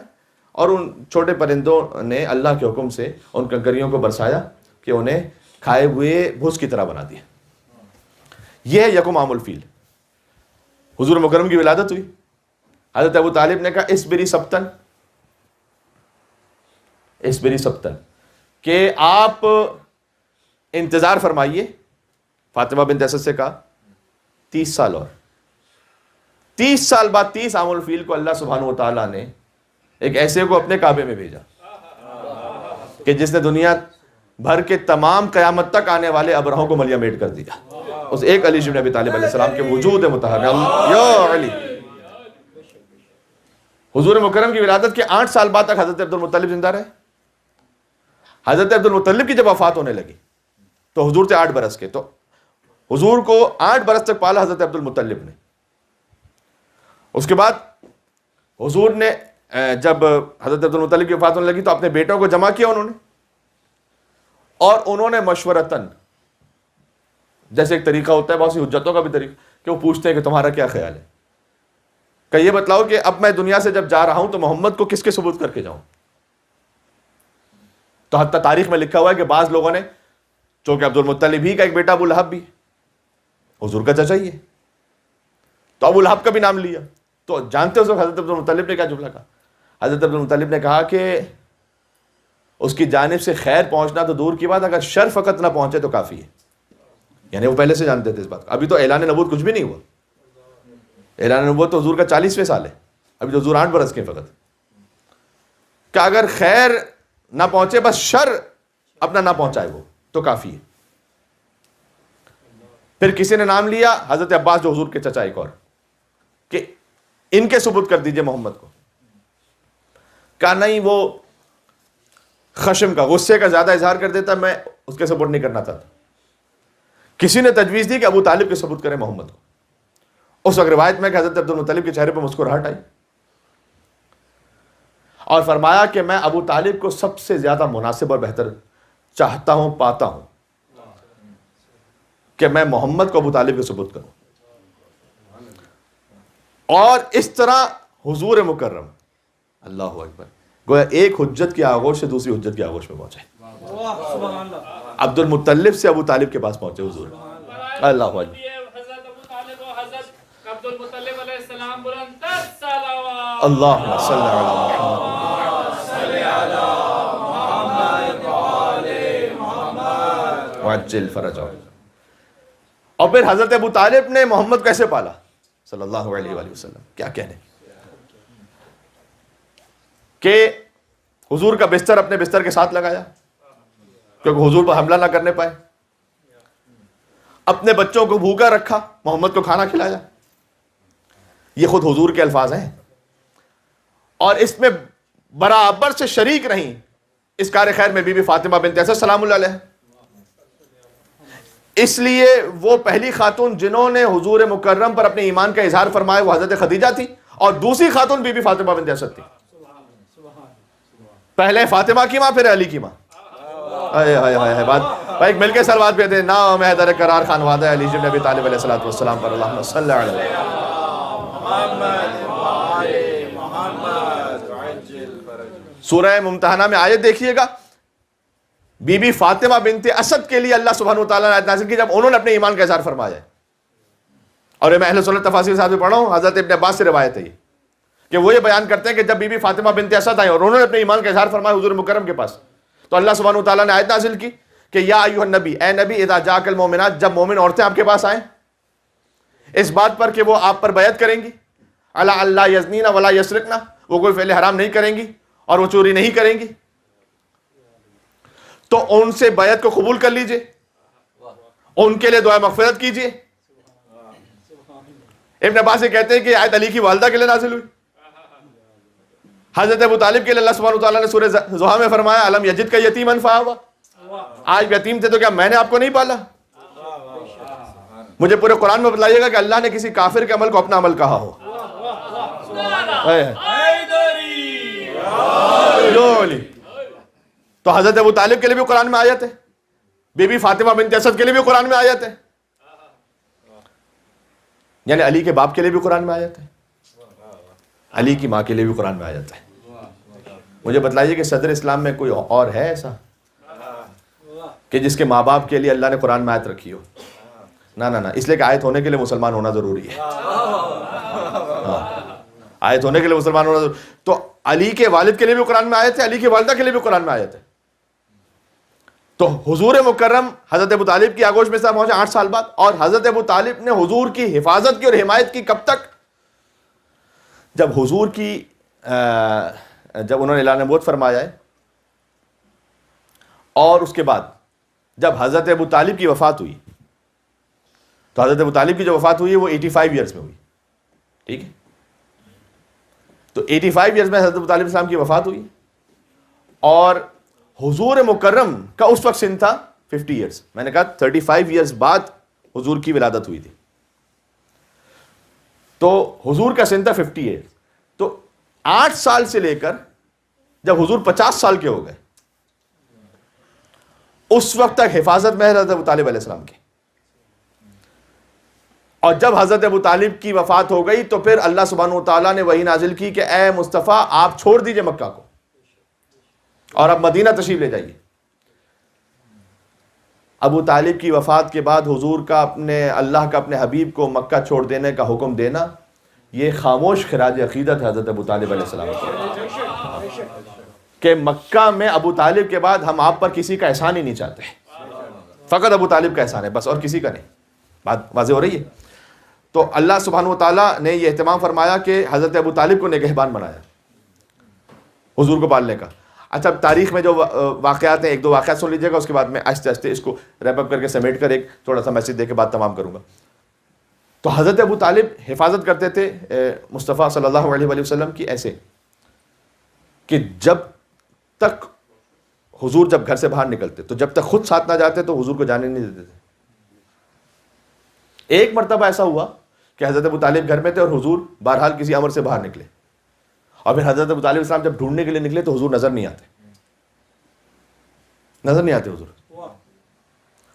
اور ان چھوٹے پرندوں نے اللہ کے حکم سے ان کنکریوں کو برسایا کہ انہیں کھائے ہوئے بھوس کی طرح بنا دیا. یہ ہے یکم عام الفیل. حضور مکرم کی ولادت ہوئی. حضرت ابو طالب نے کہا اسبری سبتن, کہ آپ انتظار فرمائیے. فاطمہ بنت اسد سے کہا 30 سال اور 30 سال بعد 30 عام الفیل کو اللہ سبحانہ و تعالیٰ نے ایک ایسے کو اپنے کعبے میں بھیجا کہ جس نے دنیا بھر کے تمام قیامت تک آنے والے ابرہوں کو ملیا میٹ کر دیا اس ایک علی بن ابی طالب علیہ السلام کے وجود مطہر میں. یا علی. حضور مکرم کی ولادت کے 8 سال بعد تک حضرت عبد المطلب زندہ رہے. حضرت عبد المطلب کی جب وفات ہونے لگی تو حضور تھے 8 برس کے, تو حضور کو 8 برس تک پالا حضرت عبد المطلب نے. اس کے بعد حضور نے جب حضرت عبد المطلب کی وفات ہونے لگی تو اپنے بیٹوں کو جمع کیا انہوں نے, اور انہوں نے مشورتاً, جیسے ایک طریقہ ہوتا ہے, بہت سی حجتوں کا بھی طریقہ, کہ وہ پوچھتے ہیں کہ تمہارا کیا خیال ہے, کہ یہ بتلاؤ کہ اب میں دنیا سے جب جا رہا ہوں تو محمد کو کس کے ثبوت کر کے جاؤں. تو حتیٰ تاریخ میں لکھا ہوا ہے کہ بعض لوگوں نے, چونکہ عبد المطلب ہی کا ایک بیٹا ابو لہب بھی حضور کا چچا ہی ہے, تو ابو لہب کا بھی نام لیا. تو جانتے ہو حضرت عبد المطلب نے کیا جملہ کہا؟ حضرت عبد المطلب نے کہا کہ اس کی جانب سے خیر پہنچنا تو دور کی بات, اگر شر فقط نہ پہنچے تو کافی ہے. یعنی وہ پہلے سے جانتے تھے اس بات کو. ابھی تو اعلان نبوت کچھ بھی نہیں ہوا, اعلان نبوت تو حضور کا 40ویں سال ہے, ابھی تو حضور 8 برس کے فقط, کہ اگر خیر نہ پہنچے, بس شر اپنا نہ پہنچائے وہ تو کافی ہے. پھر کسی نے نام لیا حضرت عباس جو حضور کے چچا ایک اور, کہ ان کے ثبوت کر دیجئے محمد کو. کہا نہیں, وہ خشم کا, غصے کا زیادہ اظہار کر دیتا, میں اس کے ثبوت نہیں کرنا چاہتا. کسی نے تجویز دی کہ ابو طالب کے ثبوت کرے محمد کو. اس وقت روایت میں کہ حضرت عبد المطلب کے چہرے پہ مسکراہٹ آئی اور فرمایا کہ میں ابو طالب کو سب سے زیادہ مناسب اور بہتر چاہتا ہوں, پاتا ہوں کہ میں محمد کو ابو طالب کے ثبوت کروں. اور اس طرح حضور مکرم اللہ اکبر گویا ایک حجت کی آغوش سے دوسری حجت کی آغوش میں پہنچے. عبد المطلب سے ابو طالب کے پاس پہنچے حضور. اللہ اکبر. اللہم صلی علی محمد وعجل فرجہ. اور پھر حضرت ابو طالب نے محمد کیسے پالا صلی اللہ علیہ وآلہ وسلم, کیا کہنے, کہ حضور کا بستر اپنے بستر کے ساتھ لگایا کیونکہ حضور پر حملہ نہ کرنے پائے, اپنے بچوں کو بھوکا رکھا, محمد کو کھانا کھلایا. یہ خود حضور کے الفاظ ہیں, اور اس میں برابر سے شریک رہیں اس کار خیر میں بی بی فاطمہ بنت اسد سلام اللہ علیہ. اس لیے وہ پہلی خاتون جنہوں نے حضور مکرم پر اپنے ایمان کا اظہار فرمایا وہ حضرت خدیجہ تھی, اور دوسری خاتون بی بی فاطمہ بنت اسد تھی. پہلے فاطمہ کی ماں, پھر علی کی ماں. بات بھائی مل کے سلوات پہ دیں. نام حیدر قرار خان وعدہ علی بن ابی طالب علیہ الصلوۃ والسلام پر اللہم صلی علی سورہ ممتحنہ میں آیت دیکھیے گا, بی بی فاطمہ بنت اسد کے لیے اللہ سبحانہ وتعالیٰ نے آیت نازل کی جب انہوں نے اپنے ایمان کا اظہار فرمایا ہے. اور میں اہل سنت تفاسیر صاحب سے پڑھا ہوں, حضرت ابن عباس سے روایت ہے یہ کہ وہ یہ بیان کرتے ہیں کہ جب بی بی فاطمہ بنت اسد آئی اور انہوں نے اپنے ایمان کا اظہار فرمایا حضور مکرم کے پاس, تو اللہ سبحانہ وتعالیٰ نے آیت نازل کی کہ یا ایھا النبی, اے نبی, اذا جاءک المؤمنات, جب مومن عورتیں آپ کے پاس آئیں اس بات پر کہ وہ آپ پر بیعت کریں گی, الا اللہ یزنین ولا یسرقن, وہ کوئی فعل حرام نہیں کریں گی اور وہ چوری نہیں کریں گی, تو ان سے بیعت کو قبول کر لیجئے, ان کے لیے دعا مغفرت کیجئے. ابن عباس سے کہتے ہیں کہ آیت علی کی والدہ کے لیے نازل ہوئی. حضرت ابو طالب کے لیے اللہ سبحانہ وتعالیٰ نے سورہ زحا میں فرمایا الم یجد کا یتیما فآویٰ, آج یتیم تھے تو کیا میں نے آپ کو نہیں پالا. مجھے پورے قرآن میں بتلائیے گا کہ اللہ نے کسی کافر کے عمل کو اپنا عمل کہا ہو. تو حضرت ابو طالب کے لیے بھی قرآن میں آیت ہے, بی بی فاطمہ بنت اسد کے لیے بھی قرآن میں آیت ہے, یعنی علی کے باپ کے لیے بھی قرآن میں آیت ہے, علی کی ماں کے لیے بھی قرآن میں آیت ہے. مجھے بتلائیے کہ صدر اسلام میں کوئی اور ہے ایسا کہ جس کے ماں باپ کے لیے اللہ نے قرآن میں آیت رکھی ہو؟ نہ, اس لیے کہ آیت ہونے کے لیے مسلمان ہونا ضروری ہے. آیت ہونے کے لیے مسلمان ہونا ضروری. تو علی کے والد کے لیے بھی قرآن میں آیت ہے, علی کی والدہ کے لیے بھی قرآن میں آیت ہے. تو حضور مکرم حضرت ابو طالب کی آغوش میں سے پہنچے 8 سال بعد, اور حضرت ابو طالب نے حضور کی حفاظت کی اور حمایت کی کب تک؟ جب حضور کی جب انہوں نے اعلان نبوت فرمایا ہے اور اس کے بعد جب حضرت ابو طالب کی وفات ہوئی تو حضرت ابو طالب کی جو وفات ہوئی وہ 85 ایئرس میں ہوئی. ٹھیک ہے, تو 85 ایئرس میں حضرت ابو طالب السلام کی وفات ہوئی, اور حضور مکرم کا اس وقت سن تھا 50 ایئرس. میں نے کہا 35 ایئرس بعد حضور کی ولادت ہوئی تھی, تو حضور کا سن تھا 50 ایئرس. تو 8 سال سے لے کر جب حضور 50 سال کے ہو گئے اس وقت تک حفاظت میں حضرت ابو طالب علیہ السلام کی. اور جب حضرت ابو طالب کی وفات ہو گئی تو پھر اللہ سبحانہ و تعالیٰ نے وحی نازل کی کہ اے مصطفیٰ آپ چھوڑ دیجئے مکہ کو اور اب مدینہ تشریف لے جائیے. ابو طالب کی وفات کے بعد حضور کا اللہ کا اپنے حبیب کو مکہ چھوڑ دینے کا حکم دینا, یہ خاموش خراج عقیدت ہے حضرت ابو طالب علیہ السلام کی, کہ مکہ میں ابو طالب کے بعد ہم آپ پر کسی کا احسان ہی نہیں چاہتے, فقط ابو طالب کا احسان ہے بس, اور کسی کا نہیں. بات واضح ہو رہی ہے؟ تو اللہ سبحانہ و تعالیٰ نے یہ اہتمام فرمایا کہ حضرت ابو طالب کو نگہبان بنایا حضور کو پالنے کا. اچھا, تاریخ میں جو واقعات ہیں, ایک دو واقعات سن لیجیے گا, اس کے بعد میں آہستہ آہستہ اس کو ریپ اپ کر کے سمیٹ کر ایک تھوڑا سا میسج دے کے بعد تمام کروں گا. تو حضرت ابو طالب حفاظت کرتے تھے مصطفیٰ صلی اللہ علیہ وآلہ وسلم کی ایسے کہ جب تک حضور جب گھر سے باہر نکلتے تو جب تک خود ساتھ نہ جاتے تو حضور کو جانے نہیں دیتے تھے. ایک مرتبہ ایسا ہوا کہ حضرت ابو طالب گھر میں تھے اور حضور بہرحال کسی امر سے باہر نکلے, اور پھر حضرت ابو طالب السلام جب ڈھونڈنے کے لیے نکلے تو حضور نظر نہیں آتے حضور.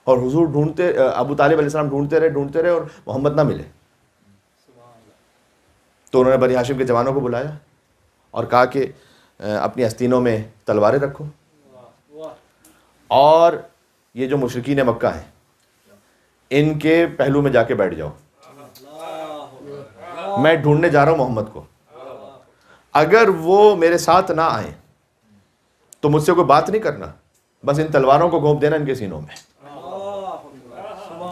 اور حضور ڈھونڈتے, ابو طالب علیہ السلام ڈھونڈتے رہے اور محمد نہ ملے. تو انہوں نے بنی ہاشم کے جوانوں کو بلایا اور کہا کہ اپنی آستینوں میں تلواریں رکھو, اور یہ جو مشرکین مکہ ہیں ان کے پہلو میں جا کے بیٹھ جاؤ, میں ڈھونڈنے جا رہا ہوں محمد کو, اگر وہ میرے ساتھ نہ آئیں تو مجھ سے کوئی بات نہیں کرنا, بس ان تلواروں کو گھونپ دینا ان کے سینوں میں.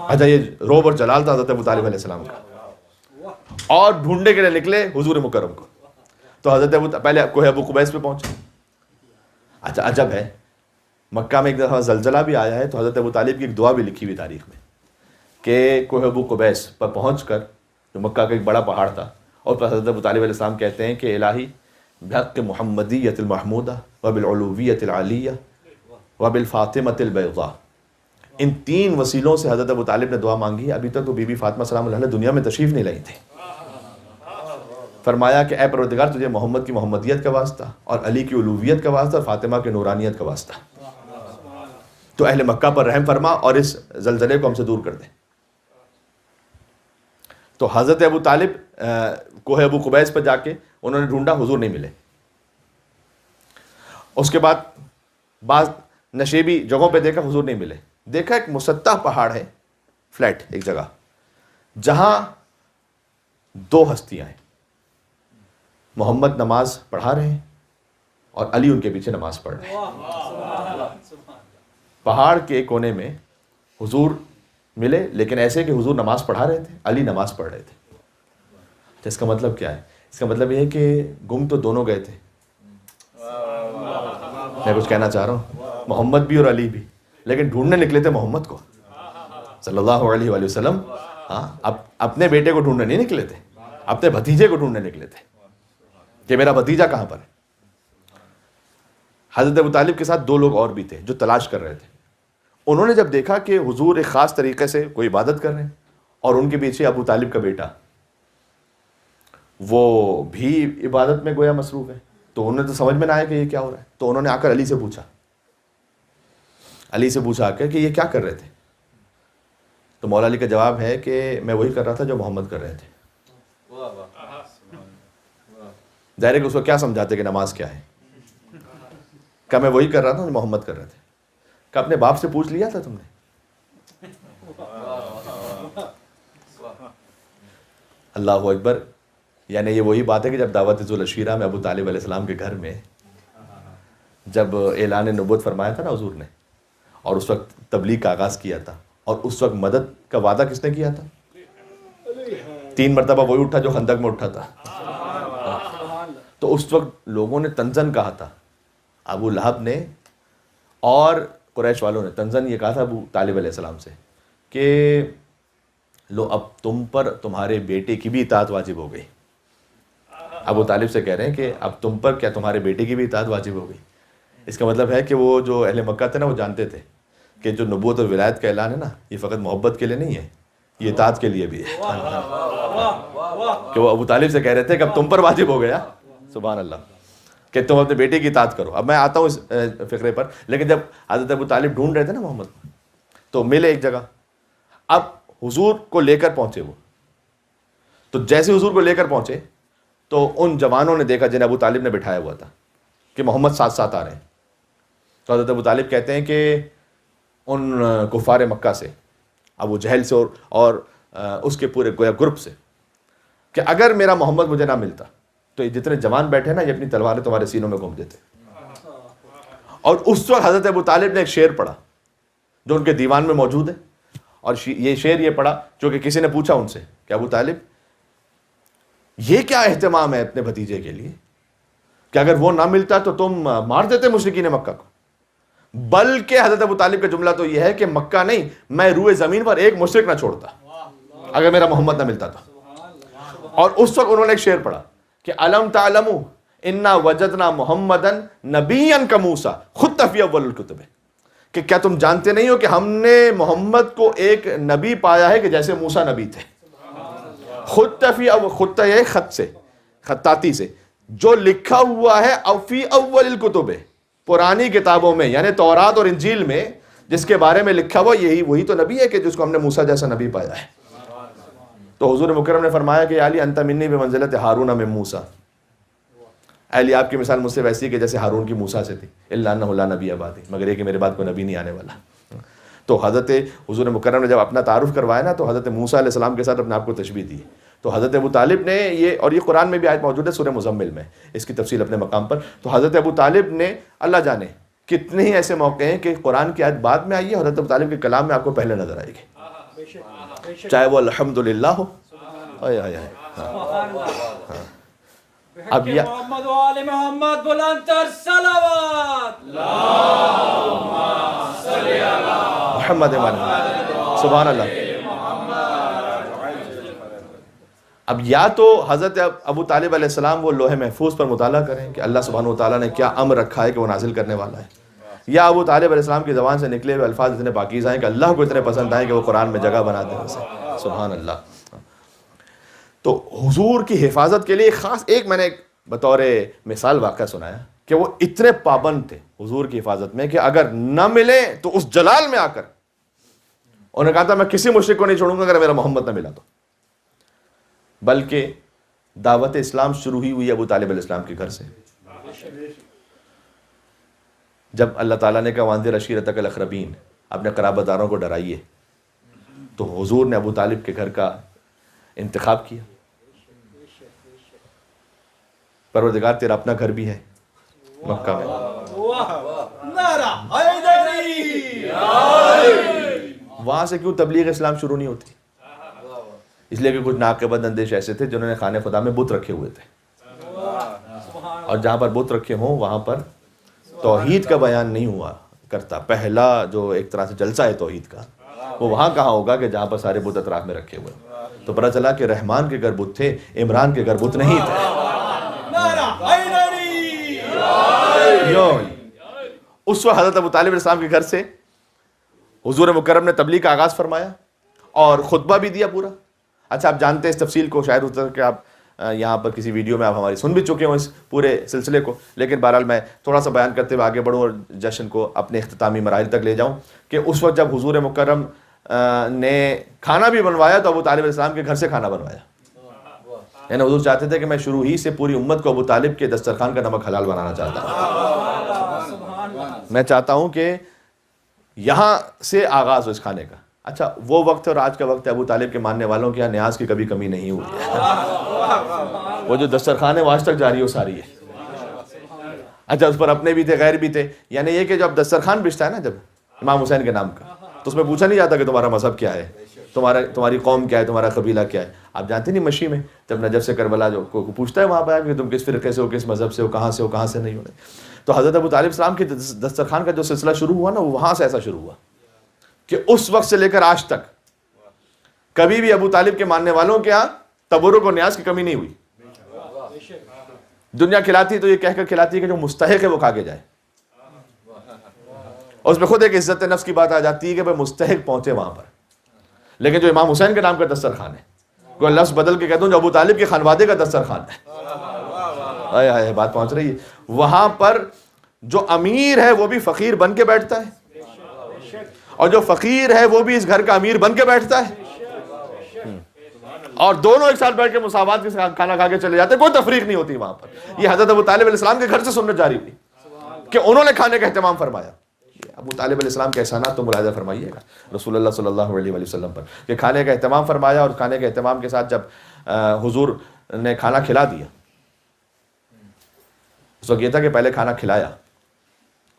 اچھا, یہ روب اور جلال تھا حضرت ابو طالب علیہ السلام کا. اور ڈھونڈنے کے لیے نکلے حضور مکرم کو, تو حضرت پہلے کوہ ابو قبیس پہ پہنچے. اچھا, عجب ہے, مکہ میں ایک دفعہ زلزلہ بھی آیا ہے تو حضرت ابو طالب کی ایک دعا بھی لکھی ہوئی تاریخ میں کہ کوہ ابو قبیس پر پہنچ کر, جو مکہ کا ایک بڑا پہاڑ تھا, اور پھر حضرت ابو طالب علیہ السلام کہتے ہیں کہ الہی بحق محمدیت المحمودہ وبالعلویت العلیہ وبالفاطمۃ البیضاء, ان 3 وسیلوں سے حضرت ابو طالب نے دعا مانگی. ابھی تک تو بی بی فاطمہ سلام اللہ علیہ دنیا میں تشریف نہیں لائی تھی. فرمایا کہ اے پروردگار تجھے محمد کی محمدیت کا واسطہ اور علی کی علویت کا واسطہ اور فاطمہ کی نورانیت کا واسطہ, تو اہل مکہ پر رحم فرما اور اس زلزلے کو ہم سے دور کر دے. تو حضرت ابو طالب کوہ ابو قبیس پر جا کے انہوں نے ڈھونڈا, حضور نہیں ملے. اس کے بعد بعض نشیبی جگہوں پہ دیکھا, حضور نہیں ملے. دیکھا ایک مسطح پہاڑ ہے, فلیٹ ایک جگہ, جہاں 2 ہستیاں ہیں, محمد نماز پڑھا رہے ہیں اور علی ان کے پیچھے نماز پڑھ رہے ہیں. پہاڑ کے کونے میں حضور ملے, لیکن ایسے کہ حضور نماز پڑھا رہے تھے, علی نماز پڑھ رہے تھے. اس کا مطلب کیا ہے؟ اس کا مطلب یہ ہے کہ گم تو دونوں گئے تھے. میں کچھ کہنا چاہ رہا ہوں, محمد بھی اور علی بھی, لیکن ڈھونڈنے نکلے تھے محمد کو صلی اللہ علیہ وآلہ وسلم. ہاں, اپنے بیٹے کو ڈھونڈنے نہیں نکلے تھے, اپنے بھتیجے کو ڈھونڈنے نکلے تھے کہ میرا بھتیجا کہاں پر ہے. حضرت ابو طالب کے ساتھ 2 لوگ اور بھی تھے جو تلاش کر رہے تھے. انہوں نے جب دیکھا کہ حضور ایک خاص طریقے سے کوئی عبادت کر رہے ہیں اور ان کے پیچھے ابو طالب کا بیٹا وہ بھی عبادت میں گویا مصروف ہے, تو انہیں تو سمجھ میں نہ آیا کہ یہ کیا ہو رہا ہے. تو انہوں نے آ کر علی سے پوچھا آ کر کہ یہ کیا کر رہے تھے. تو مولا علی کا جواب ہے کہ میں وہی کر رہا تھا جو محمد کر رہے تھے. ظاہر ہے کہ اس کو کیا سمجھاتے کہ نماز کیا ہے. کہ میں وہی کر رہا تھا جو محمد کر رہے تھے. کہ اپنے باپ سے پوچھ لیا تھا تم نے. اللہ اکبر. یعنی یہ وہی بات ہے کہ جب دعوت ذوالعشیرہ میں ابو طالب علیہ السلام کے گھر میں جب اعلان نبوت فرمایا تھا نا حضور نے, اور اس وقت تبلیغ کا آغاز کیا تھا, اور اس وقت مدد کا وعدہ کس نے کیا تھا؟ 3 مرتبہ وہی اٹھا جو خندق میں اٹھا تھا. تو اس وقت لوگوں نے تنزن کہا تھا, ابو لہب نے اور قریش والوں نے طنزاً یہ کہا تھا ابو طالب علیہ السلام سے کہ لو اب تم پر تمہارے بیٹے کی بھی اطاعت واجب ہو گئی. ابو طالب سے کہہ رہے ہیں کہ اب تم پر کیا تمہارے بیٹے کی بھی اطاعت واجب ہو گئی. اس کا مطلب ہے کہ وہ جو اہل مکہ تھے نا وہ جانتے تھے کہ جو نبوت اور ولایت کا اعلان ہے نا یہ فقط محبت کے لیے نہیں ہے, یہ اطاعت کے لیے بھی ہے. کہ وہ ابو طالب سے کہہ رہے تھے کہ اب تم پر واجب ہو گیا, سبحان اللہ, کہ تم اپنے بیٹے کی اطاعت کرو. اب میں آتا ہوں اس فقرے پر, لیکن جب حضرت ابو طالب ڈھونڈ رہے تھے نا محمد تو ملے ایک جگہ. اب حضور کو لے کر پہنچے وہ, تو جیسے حضور کو لے کر پہنچے تو ان جوانوں نے دیکھا جنہیں ابو طالب نے بٹھایا ہوا تھا کہ محمد ساتھ ساتھ آ رہے ہیں. تو حضرت ابو طالب کہتے ہیں کہ ان کفار مکہ سے, ابو جہل سے اور اس کے پورے گویا گروپ سے, کہ اگر میرا محمد مجھے نہ ملتا تو یہ جتنے جوان بیٹھے نا یہ اپنی تلواریں تمہارے سینوں میں گھوم دیتے. اور اس وقت حضرت ابو طالب نے ایک شعر پڑھا جو ان کے دیوان میں موجود ہے, اور یہ شعر یہ پڑھا جو کہ کسی نے پوچھا ان سے کہ ابو طالب یہ کیا اہتمام ہے اپنے بھتیجے کے لیے کہ اگر وہ نہ ملتا تو تم مار دیتے مشرکین مکہ کو. بلکہ حضرت ابو طالب کا جملہ تو یہ ہے کہ مکہ نہیں, میں روئے زمین پر ایک مشرک نہ چھوڑتا اگر میرا محمد نہ ملتا تو. اور اس وقت انہوں نے ایک شعر پڑھا کہ الم تعلموا انا وجدنا محمدا نبیا کموسیٰ خط فی اول الکتب, کہ کیا تم جانتے نہیں ہو کہ ہم نے محمد کو ایک نبی پایا ہے کہ جیسے موسیٰ نبی تھے. خط فی خط ہے خط سے, خطاطی سے, جو لکھا ہوا ہے فی اول الکتب, پرانی کتابوں میں یعنی تورات اور انجیل میں جس کے بارے میں لکھا ہوا یہی وہی تو نبی ہے کہ جس کو ہم نے موسیٰ جیسا نبی پایا ہے. تو حضور مکرم نے فرمایا کہ علی انت منی بمنزلت ہارون من موسیٰ, علی آپ کی مثال مجھ سے ویسی ہے کہ جیسے ہارون کی موسیٰ سے تھی. الا انہ لا نبی بعدی, مگر یہ کہ میرے بعد کوئی نبی نہیں آنے والا. تو حضرت حضور مکرم نے جب اپنا تعارف کروایا نا تو حضرت موسیٰ علیہ السلام کے ساتھ اپنے آپ کو تشبیہ دی. تو حضرت ابو طالب نے یہ, اور یہ قرآن میں بھی آیت موجود ہے سورہ مزمل میں, اس کی تفصیل اپنے مقام پر. تو حضرت ابو طالب نے, اللہ جانے کتنے ہی ایسے موقع ہیں کہ قرآن کی آیت بعد میں آئی ہے, حضرت ابو طالب کے کلام میں آپ کو پہلے نظر آئے گی, چاہے وہ الحمدللہ ہو. اب یا محمد و آل محمد بلند تر صلوات محمد سبحان اللہ. اب یا تو حضرت ابو طالب علیہ السلام وہ لوح محفوظ پر مطالعہ کریں کہ اللہ سبحانہ وتعالیٰ نے کیا امر رکھا ہے کہ وہ نازل کرنے والا ہے, یا ابو طالب علیہ السلام کی زبان سے نکلے ہوئے الفاظ اتنے پاکیزہ ہیں کہ اللہ کو اتنے پسند آئیں کہ وہ قرآن میں جگہ بنا دیں اسے. سبحان اللہ. تو حضور کی حفاظت کے لیے خاص ایک میں نے بطور مثال واقعہ سنایا کہ وہ اتنے پابند تھے حضور کی حفاظت میں کہ اگر نہ ملے تو اس جلال میں آ کر انہوں نے کہا تھا میں کسی مشرک کو نہیں چھوڑوں گا اگر میرا محمد نہ ملا تو. بلکہ دعوت اسلام شروع ہی ہوئی ابو طالب علیہ السلام کے گھر سے. جب اللہ تعالیٰ نے کہا وانذر عشیرتک الاقربین, اپنے قرابت داروں کو ڈرائیے, تو حضور نے ابو طالب کے گھر کا انتخاب کیا. پروردگار تیرا اپنا گھر بھی ہے مکہ میں, نعرہ حیدری, وہاں سے کیوں تبلیغ اسلام شروع نہیں ہوتی؟ اس لیے کہ کچھ ناقابت اندیش ایسے تھے جنہوں نے خانہ خدا میں بت رکھے ہوئے تھے, اور جہاں پر بت رکھے ہوں وہاں پر توحید کا بیان نہیں ہوا کرتا. پہلا جو ایک طرح سے جلسہ ہے توحید کا وہ وہاں کہاں ہوگا کہ جہاں پر سارے بت اطراف میں رکھے ہوئے. تو پتہ چلا کہ رحمان کے گھر بت تھے, عمران کے گھر بت نہیں تھے. اس وقت حضرت ابو طالب علیہ السلام کے گھر سے حضور مکرم نے تبلیغ کا آغاز فرمایا اور خطبہ بھی دیا پورا. اچھا آپ جانتے ہیں اس تفصیل کو, شاید اتر کہ آپ یہاں پر کسی ویڈیو میں آپ ہماری سن بھی چکے ہوں اس پورے سلسلے کو, لیکن بہرحال میں تھوڑا سا بیان کرتے ہوئے آگے بڑھوں اور جشن کو اپنے اختتامی مراحل تک لے جاؤں. کہ اس وقت جب حضور مکرم نے کھانا بھی بنوایا تو ابو طالب علیہ السلام کے گھر سے کھانا بنوایا. یعنی حضور چاہتے تھے کہ میں شروع ہی سے پوری امت کو ابو طالب کے دسترخوان کا نمک حلال بنانا چاہتا ہوں. میں چاہتا ہوں کہ یہاں سے آغاز ہو اس کھانے کا. اچھا وہ وقت اور آج کا وقت ہے, ابو طالب کے ماننے والوں کے یہاں نیاز کی کبھی کمی نہیں ہوئی ہے. وہ جو دسترخوان ہے وہ آج تک جاری و ساری ہے. اچھا اس پر اپنے بھی تھے غیر بھی تھے. یعنی یہ کہ جب دسترخوان بچتا ہے نا جب امام حسین کے نام کا, تو اس میں پوچھا نہیں جاتا کہ تمہارا مذہب کیا ہے, تمہاری قوم کیا ہے، تمہارا قبیلہ کیا ہے. آپ جانتے نہیں مشی میں جب نجف سے کربلا جو کو پوچھتا ہے وہاں پہ کہ تم کس فرقے سے ہو، کس مذہب سے ہو، کہاں سے نہیں ہو. تو حضرت ابو طالب السلام کے دسترخوان کا جو سلسلہ شروع ہوا نا، وہ وہاں سے ایسا شروع ہوا کہ اس وقت سے لے کر آج تک کبھی بھی ابو طالب کے ماننے والوں کے یہاں تبرک و نیاز کی کمی نہیں ہوئی. دنیا کھلاتی تو یہ کہہ کر کھلاتی ہے کہ جو مستحق ہے وہ کھا کے جائے. اور اس میں خود ایک عزت نفس کی بات آ جاتی ہے کہ بھائی مستحق پہنچے وہاں پر. لیکن جو امام حسین کے نام کا دسترخوان ہے، کوئی لفظ بدل کے کہہ دوں جو ابو طالب کے خانوادے کا دسترخوان ہے، بات پہنچ رہی ہے. وہاں پر جو امیر ہے وہ بھی فقیر بن کے بیٹھتا ہے، اور جو فقیر ہے وہ بھی اس گھر کا امیر بن کے بیٹھتا ہے، اور دونوں ایک ساتھ بیٹھ کے مساوات کے ساتھ کھانا کھا کے چلے جاتے ہیں. کوئی تفریق نہیں ہوتی وہاں پر. یہ حضرت ابو طالب علیہ السلام کے گھر سے سنت جاری ہوئی کہ انہوں نے کھانے کا اہتمام فرمایا. ابو طالب علیہ السلام کے احسانات تو ملاحظہ فرمائیے گا رسول اللہ صلی اللہ علیہ وسلم پر کہ کھانے کا اہتمام فرمایا، اور کھانے کے اہتمام کے ساتھ جب حضور نے کھانا کھلا دیا، اس وقت یہ تھا کہ پہلے کھانا کھلایا،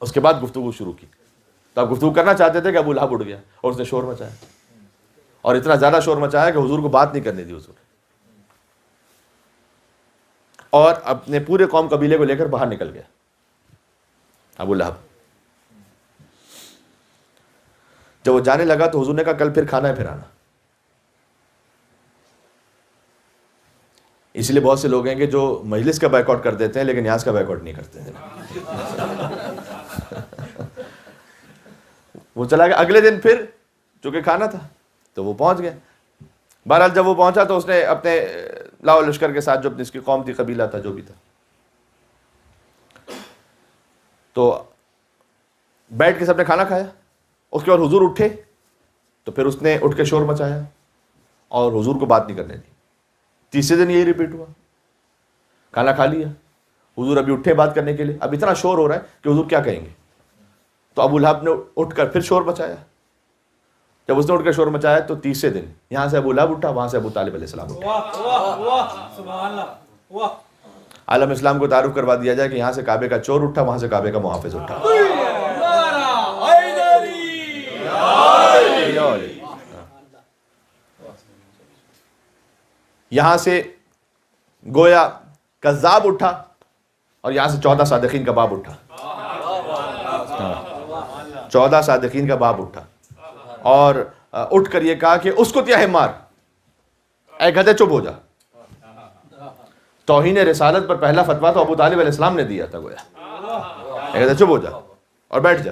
اس کے بعد گفتگو شروع کی. تو آپ گفتگو کرنا چاہتے تھے کہ ابو لہب اٹھ گیا اور اس نے شور مچایا، اور اتنا زیادہ شور مچایا کہ حضور کو بات نہیں کرنے دی حضور، اور اپنے پورے قوم قبیلے کو لے کر باہر نکل گیا ابو لہب. جب وہ جانے لگا تو حضور نے کہا کل پھر کھانا ہے، پھر آنا. اس لیے بہت سے لوگ ہیں کہ جو مجلس کا بیک آؤٹ کر دیتے ہیں لیکن نیاز کا بیک آؤٹ نہیں کرتے ہیں. وہ چلا گیا. اگلے دن پھر چونکہ کھانا تھا تو وہ پہنچ گیا. بہرحال جب وہ پہنچا تو اس نے اپنے لاؤ لشکر کے ساتھ جو اس کی قوم تھی، قبیلہ تھا، جو بھی تھا، تو بیٹھ کے سب نے کھانا کھایا. اس کے بعد حضور اٹھے تو پھر اس نے اٹھ کے شور مچایا اور حضور کو بات نہیں کرنے دی. تیسرے دن یہی ریپیٹ ہوا. کھانا کھا لیا، حضور ابھی اٹھے بات کرنے کے لیے، اب اتنا شور ہو رہا ہے کہ حضور کیا کہیں گے. تو ابو لہب نے اٹھ کر پھر شور مچایا. جب اس نے اٹھ کر شور مچایا تو تیسرے دن یہاں سے ابو لہب اٹھا، وہاں سے ابو طالب علیہ السلام اٹھا. عالم اسلام کو تعارف کروا دیا جائے کہ یہاں سے کعبے کا چور اٹھا، وہاں سے کعبے کا محافظ اٹھا. یہاں سے گویا کذاب اٹھا، اور یہاں سے 14 صادقین کا باب اٹھا. 14 صادقین کا باب اٹھا، اور اٹھ کر یہ کہا کہ اس کو تیا ہے مار، اے گدھے چپ ہو جا. توہین رسالت پر پہلا فتویٰ تو ابو طالب علیہ السلام نے دیا تھا، گویا اے گدھے چپ ہو جا اور بیٹھ جا.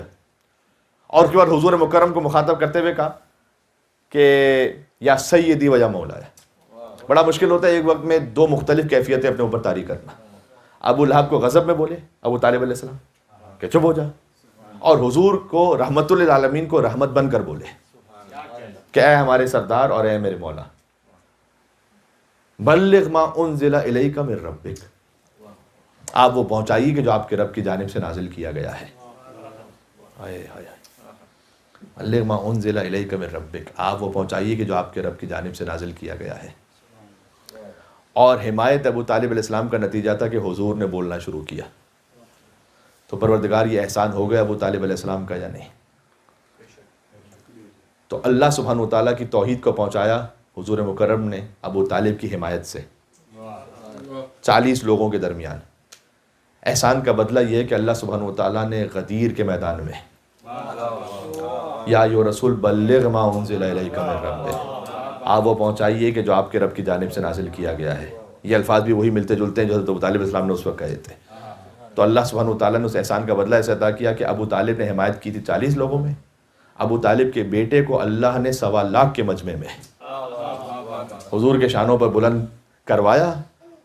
اور اس کے بعد حضور مکرم کو مخاطب کرتے ہوئے کہا کہ یا سیدی و یا مولا. بڑا مشکل ہوتا ہے ایک وقت میں دو مختلف کیفیتیں اپنے اوپر طاری کرنا. ابو لہب کو غضب میں بولے ابو طالب علیہ السلام کہ چپ ہو جا، اور حضور کو رحمت للعالمین کو رحمت بن کر بولے کہ اے ہمارے سردار اور اے میرے مولا، بلغ ما انزل الیک من ربک، آپ وہ پہنچائیے کہ جو آپ کے رب کی جانب سے نازل کیا گیا ہے. بلغ ما انزل الیک من ربک، آپ وہ پہنچائیے کہ جو آپ کے رب کی جانب سے نازل کیا گیا ہے. اور حمایت ابو طالب علیہ السلام کا نتیجہ تھا کہ حضور نے بولنا شروع کیا. تو پروردگار یہ احسان ہو گیا ابو طالب علیہ السلام کا یا نہیں؟ تو اللہ سبحانہ وتعالیٰ کی توحید کو پہنچایا حضور مکرم نے ابو طالب کی حمایت سے 40 لوگوں کے درمیان. احسان کا بدلہ یہ ہے کہ اللہ سبحانہ وتعالیٰ نے غدیر کے میدان میں یا ایھا رسول بلغ ما انزل الیک من ربک، آپ وہ پہنچائیے کہ جو آپ کے رب کی جانب سے نازل کیا گیا ہے. یہ الفاظ بھی وہی ملتے جلتے ہیں جو حضرت ابو طالب علیہ السلام نے اس وقت کہے تھے. تو اللہ سبحانہ وتعالیٰ نے اس احسان کا بدلہ ایسا عطا کیا کہ ابو طالب نے حمایت کی تھی 40 لوگوں میں، ابو طالب کے بیٹے کو اللہ نے 1.25 لاکھ کے مجمع میں حضور کے شانوں پر بلند کروایا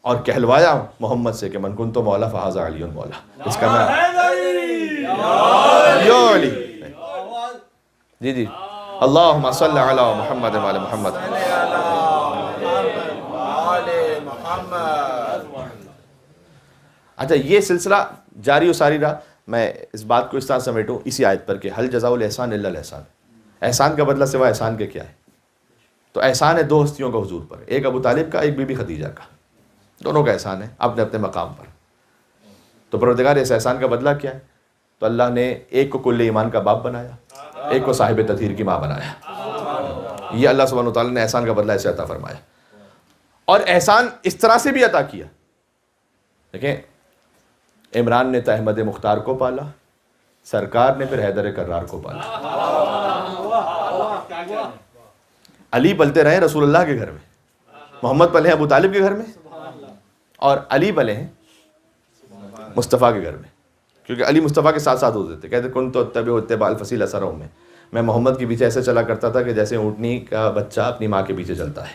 اور کہلوایا محمد سے کہ من کنت مولا فہذا علی مولا. اس کا یا علی جی اللہم صلی علی محمد و علی محمد. اچھا، یہ سلسلہ جاری و ساری رہا. میں اس بات کو اس طرح سمیٹوں اسی آیت پر کہ حل جزاء الاحسان الا الاحسان، احسان کا بدلہ سوائے احسان کے کیا ہے؟ تو احسان ہے 2 ہستیوں کا حضور پر، ایک ابو طالب کا، ایک بی بی خدیجہ کا. دونوں کا احسان ہے اپنے اپنے مقام پر. تو پروردگار اس احسان کا بدلہ کیا ہے؟ تو اللہ نے ایک کو کل ایمان کا باپ بنایا، ایک کو صاحب تطہیر کی ماں بنایا. یہ اللہ سبحانہ وتعالیٰ نے احسان کا بدلہ ایسے عطا فرمایا، اور احسان اس طرح سے بھی عطا کیا. دیکھیں عمران نے تو احمد مختار کو پالا، سرکار نے پھر حیدر کرار کو پالا. علی پلتے رہے رسول اللہ کے گھر میں، محمد پلے ہیں ابو طالب کے گھر میں، اور علی پلے ہیں مصطفیٰ کے گھر میں. کیونکہ علی مصطفیٰ کے ساتھ ساتھ ہوتے تھے، کہتے کن تو اتبع اتباع الفصیل اثرہم میں محمد کے پیچھے ایسے چلا کرتا تھا کہ جیسے اونٹنی کا بچہ اپنی ماں کے پیچھے چلتا ہے.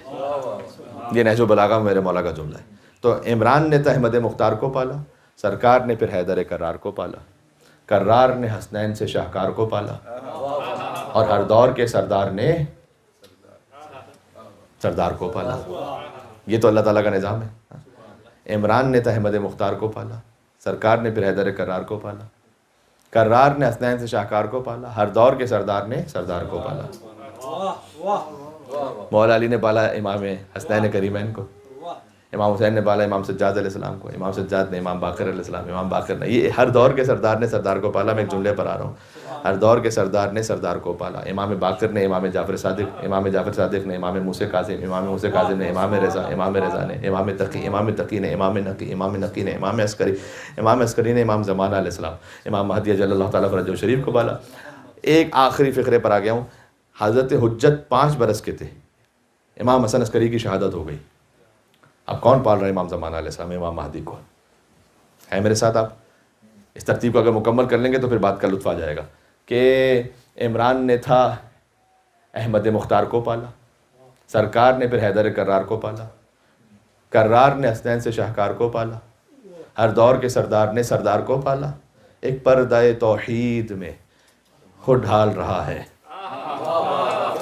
یہ نہج البلاغہ میں میرے مولا کا جملہ ہے. تو عمران نے تو احمد مختار کو پالا، سرکار نے پھر حیدر کرار کو پالا، کرار نے حسنین سے شاہکار کو پالا، اور ہر دور کے سردار نے سردار کو پالا. یہ تو اللہ تعالیٰ کا نظام ہے. عمران نے تو احمد مختار کو پالا، سرکار نے پھر حیدر کرار کو پالا، کرار نے حسنین سے شاہکار کو پالا، ہر دور کے سردار نے سردار کو پالا. مولا علی نے پالا امام حسنین کریمین کو، امام حسین نے پالا امام سجاد علیہ السلام کو، امام سجاد نے امام باقر علیہ السلام، امام باقر نے، یہ ہر دور کے سردار نے سردار کو پالا. میں ایک جملے پر آ رہا ہوں، ہر دور کے سردار نے سردار کو پالا. امام باقر نے امام جعفر صادق، امام جعفر صادق نے امام موسیٰ کاظم، امام موسیٰ کاظم نے امام رضا، امام رضا نے امام تقی، امام تقی نے امام نقی، امام نقی نے امام عسکری، امام عسکری نے امام زمانہ علیہ السلام، امام مہدی جل اللہ تعالیٰ فرجہ شریف کو پالا. ایک آخری فقرے پر آ گیا ہوں. حضرت حجت 5 برس کے تھے، امام حسن عسکری کی شہادت ہو گئی. اب کون پال رہا ہے امام زمانہ علیہ السلام، امام مہدی کو؟ ہے میرے ساتھ؟ آپ اس ترتیب کو اگر مکمل کر لیں گے تو پھر بات کا لطف آ جائے گا کہ عمران نے تھا احمد مختار کو پالا، سرکار نے پھر حیدر کرار کو پالا، کرار نے حسنین سے شاہکار کو پالا، ہر دور کے سردار نے سردار کو پالا. ایک پردہ توحید میں خود ڈھال رہا ہے،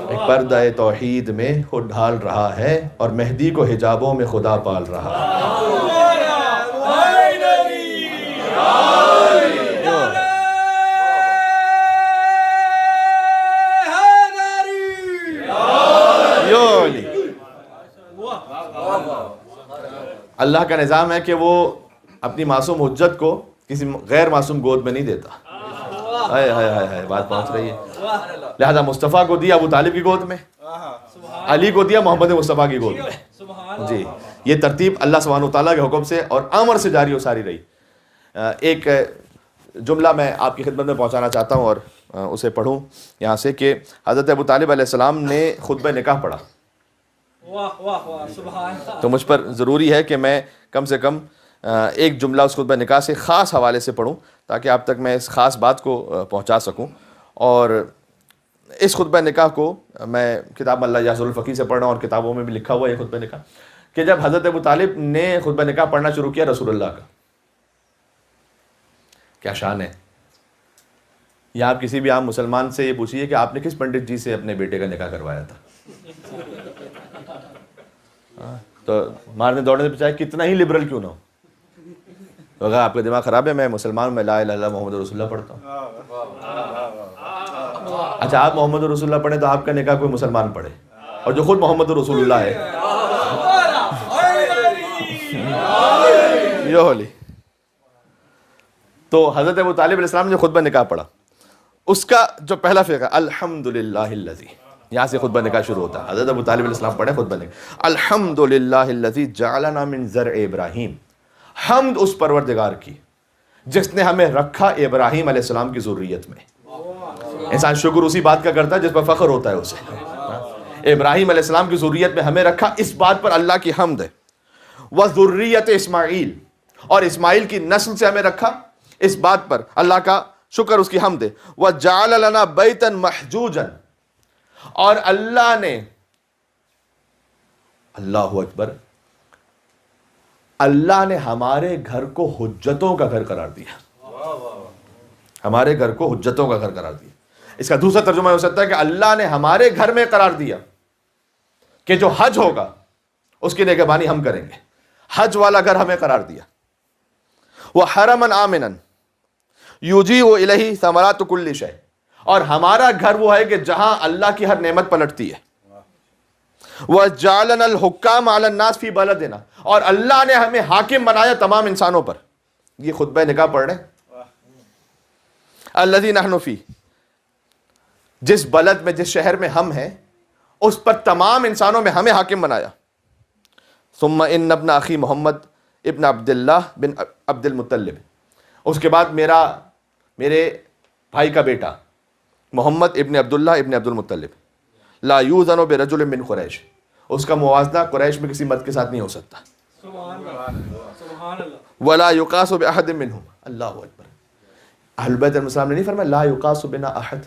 ایک پردہ توحید میں خود ڈھال رہا ہے، اور مہدی کو حجابوں میں خدا پال رہا ہے. اللہ کا نظام ہے کہ وہ اپنی معصوم حجت کو کسی غیر معصوم گود میں نہیں دیتا. ہائے ہائے ہائے، بات پہنچ رہی ہے. لہذا مصطفیٰ کو دیا ابو طالب کی گود میں، علی کو دیا محمد مصطفیٰ کی گود میں. جی یہ ترتیب اللہ سبحانہ وتعالیٰ کے حکم سے اور امر سے جاری و ساری رہی. ایک جملہ میں آپ کی خدمت میں پہنچانا چاہتا ہوں اور اسے پڑھوں یہاں سے کہ حضرت ابو طالب علیہ السلام نے خطبہ نکاح پڑھا. تو مجھ پر ضروری ہے کہ میں کم سے کم ایک جملہ اس خطبہ نکاح سے خاص حوالے سے پڑھوں تاکہ آپ تک میں اس خاص بات کو پہنچا سکوں. اور اس خطبہ نکاح کو میں کتاب اللہ یحضر الفقیہ سے پڑھ رہا ہوں، اور کتابوں میں بھی لکھا ہوا ہے یہ خطبہ نکاح کہ جب حضرت ابو طالب نے خطبہ نکاح پڑھنا شروع کیا رسول اللہ کا، کیا شان ہے. یا آپ کسی بھی عام مسلمان سے یہ پوچھیے کہ آپ نے کس پنڈت جی سے اپنے بیٹے کا نکاح کروایا تھا، تو مارنے دوڑنے سے بچائے کتنا ہی لبرل کیوں نہ ہو، اگر آپ کا دماغ خراب ہے میں مسلمان میں لا الہ الا اللہ محمد رسول اللہ پڑھتا ہوں. اچھا آپ محمد رسول اللہ پڑھیں تو آپ کا نکاح کوئی مسلمان پڑھے، اور جو خود محمد رسول اللہ ہے یہ ہولی. تو حضرت ابو طالب علیہ السلام نے جو خطبہ نکاح پڑھا اس کا جو پہلا فقرہ الحمدللہ الذی، یہاں سے خطبہ نکاح شروع ہوتا ہے. حضرت ابو طالب علیہ السلام پڑھے خطبہ نکاح الحمدللہ الذی جعلنا من زرع ابراہیم، حمد اس پروردگار کی جس نے ہمیں رکھا ابراہیم علیہ السلام کی ذریت میں. انسان شکر اسی بات کا کرتا ہے جس پر فخر ہوتا ہے اسے. ابراہیم علیہ السلام کی ذریت میں ہمیں رکھا، اس بات پر اللہ کی حمد ہے. وذریت اسماعیل، اور اسماعیل کی نسل سے ہمیں رکھا، اس بات پر اللہ کا شکر، اس کی حمد ہے. وجعل لنا بیتا محجوجا، اور اللہ نے، اللہ اکبر، اللہ نے ہمارے گھر کو حجتوں کا گھر قرار دیا. ہمارے گھر کو حجتوں کا گھر قرار دیا. اس کا دوسرا ترجمہ ہو سکتا ہے کہ اللہ نے ہمارے گھر میں قرار دیا کہ جو حج ہوگا اس کی نگہبانی ہم کریں گے. حج والا گھر ہمیں قرار دیا. وحرما آمنا یجیء الیہ ثمرات کل شیء، اور ہمارا گھر وہ ہے کہ جہاں اللہ کی ہر نعمت پلٹتی ہے. وجعلنا الحکام علی الناس فی بلدنا، اور اللہ نے ہمیں حاکم بنایا تمام انسانوں پر. یہ خطبہ نکاح پڑھ رہے ہیں. الذی نحن فی، جس بلد میں، جس شہر میں ہم ہیں اس پر تمام انسانوں میں ہمیں حاکم بنایا. ثم ان ابن اخی محمد ابن عبداللہ بن عبد المطلب، اس کے بعد میرے بھائی کا بیٹا محمد ابن عبداللہ ابن عبد المطلب، لا یوزن برجل من قریش، اس کا موازنہ قریش میں کسی مرد کے ساتھ نہیں ہو سکتا. ولا یقاس باحد منهم، اللہ اکبر. اہل بیت علیہ السلام نے نہیں فرمایا لا یقاس بنا احد،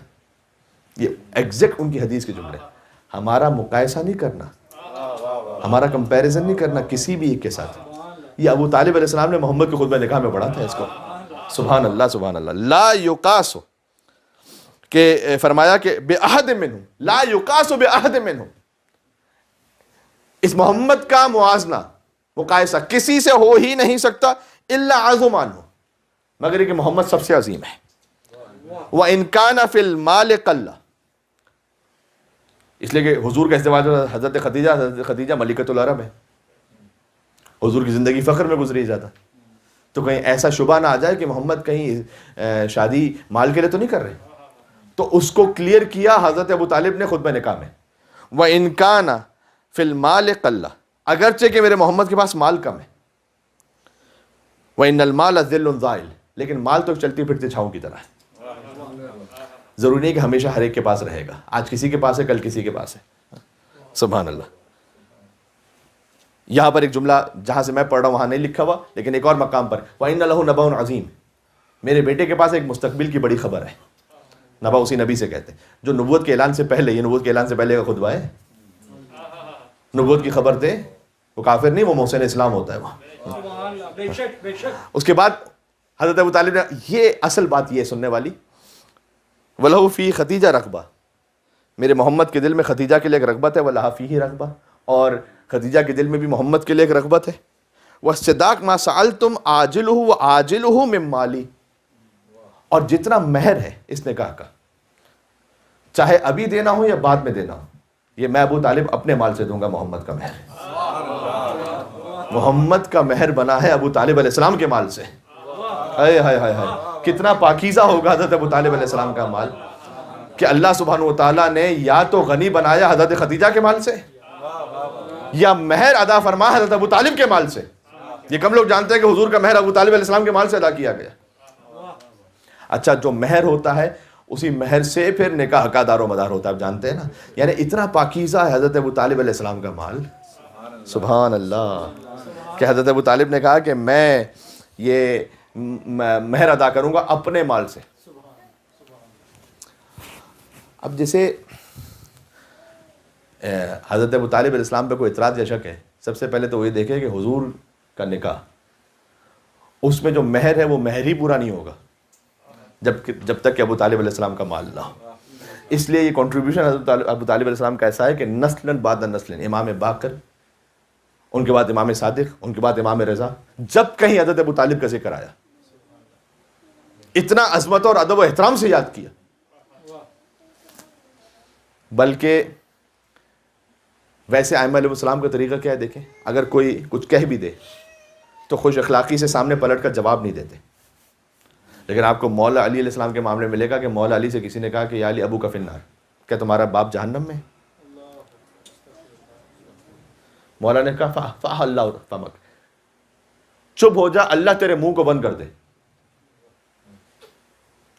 یہ ایگزیکٹ ان کی حدیث کے جملے. ہمارا مقایسہ نہیں کرنا، ہمارا کمپیریزن نہیں کرنا کسی بھی ایک کے ساتھ. یہ ابو طالب علیہ السلام نے محمد کے خطبہ نکاح میں پڑھا تھا اس کو. سبحان اللہ سبحان اللہ. لا یقاس، کہ فرمایا کہ باحد منهم، لا یقاس باحد منهم، اس محمد کا موازنہ مقایسہ کسی سے ہو ہی نہیں سکتا الا عظم عنہ، مگر کہ محمد سب سے عظیم ہے. وَإِن كَانَ فِي الْمَالِ قَلَّ، اس لیے کہ حضور کا ازدواج حضرت خدیجہ ملکۃ العرب ہے، حضور کی زندگی فخر میں گزری زیادہ. تو کہیں ایسا شبہ نہ آ جائے کہ محمد کہیں شادی مال کے لیے تو نہیں کر رہے. تو اس کو کلیئر کیا حضرت ابو طالب نے خطبہ نکاح میں. وَإِن كَانَ فِي الْمَالِ قَلَّ، اگرچہ کہ میرے محمد کے پاس مال کم ہے. وَإِنَّ الْمَالَ ذِلٌّ ذَائِلٌ، لیکن مال تو چلتی پھرتی چھاؤں کی طرح ہے، ضروری نہیں کہ ہمیشہ ہر ایک کے پاس رہے گا. آج کسی کے پاس ہے، کل کسی کے پاس ہے. سبحان اللہ. یہاں پر ایک جملہ جہاں سے میں پڑھ رہا ہوں وہاں نہیں لکھا ہوا، لیکن ایک اور مقام پر وَإِنَّ لَهُ نَبَأٌ عَظِيمٌ، میرے بیٹے کے پاس ایک مستقبل کی بڑی خبر ہے. نبا اسی نبی سے کہتے ہیں جو نبوت کے اعلان سے پہلے، یہ نبوت کے اعلان سے پہلے کا خطبہ ہے. نبوت کی خبر دے، وہ کافر نہیں، وہ محسن اسلام ہوتا ہے وہاں. اس کے بعد حضرت ابو طالب نے یہ اصل بات یہ سننے والی، وَلَهُ فِي خَدِیجَہ رغبہ، میرے محمد کے دل میں خدیجہ کے لیے ایک رغبت ہے. وَلَهَا فِيهِ رغبہ، اور خدیجہ کے دل میں بھی محمد کے لیے ایک رغبت ہے. وَالصِّدَاقُ مَا سَأَلْتُمْ عَاجِلُهُ وَعَاجِلُهُ مِن مَالِي، اور جتنا مہر ہے اس نکاح کا، چاہے ابھی دینا ہو یا بعد میں دینا ہو، یہ میں ابو طالب اپنے مال سے دوں گا. محمد کا مہر، محمد کا مہر بنا ہے ابو طالب علیہ السلام کے مال سے. ہائے ہائے ہائے ہائے، کتنا پاکیزہ ہوگا حضرت ابو طالب علیہ السلام کا مال، کہ اللہ سبحانہ و تعالیٰ نے یا تو غنی بنایا حضرت خدیجہ کے مال سے، یا مہر ادا فرما حضرت ابو طالب کے مال سے. یہ کم لوگ جانتے ہیں کہ حضور کا مہر ابو طالب علیہ السلام کے مال سے ادا کیا گیا. اچھا، جو مہر ہوتا ہے اسی مہر سے پھر نکاح کا دار و مدار ہوتا ہے، آپ جانتے ہیں نا. یعنی اتنا پاکیزہ ہے حضرت ابو طالب علیہ السلام کا مال. سبحان اللہ. کہ حضرت ابو طالب نے کہا کہ میں یہ مہر ادا کروں گا اپنے مال سے. اب جیسے حضرت ابو طالب علیہ السلام پہ کوئی اعتراض یا شک ہے، سب سے پہلے تو یہ دیکھیں کہ حضور کا نکاح، اس میں جو مہر ہے وہ مہر ہی پورا نہیں ہوگا جب تک کہ ابو طالب علیہ السلام کا مال نہ ہو. اس لیے یہ کنٹریبیوشن حضرت ابو طالب علیہ السلام کا ایسا ہے کہ نسل بعد نسل، امام باقر، ان کے بعد امام صادق، ان کے بعد امام رضا، جب کہیں حضرت ابو طالب کا ذکر آیا اتنا عظمت اور ادب و احترام سے یاد کیا. بلکہ ویسے ائمہ علیہ السلام کا طریقہ کیا ہے دیکھیں، اگر کوئی کچھ کہہ بھی دے تو خوش اخلاقی سے سامنے پلٹ کر جواب نہیں دیتے. لیکن آپ کو مولا علی علیہ السلام کے معاملے میں ملے گا کہ مولا علی سے کسی نے کہا کہ یا علی ابو کا فی النار، کیا تمہارا باپ جہنم میں؟ مولا نے کہا فاح اللہ فمک، چپ ہو جا، اللہ تیرے منہ کو بند کر دے.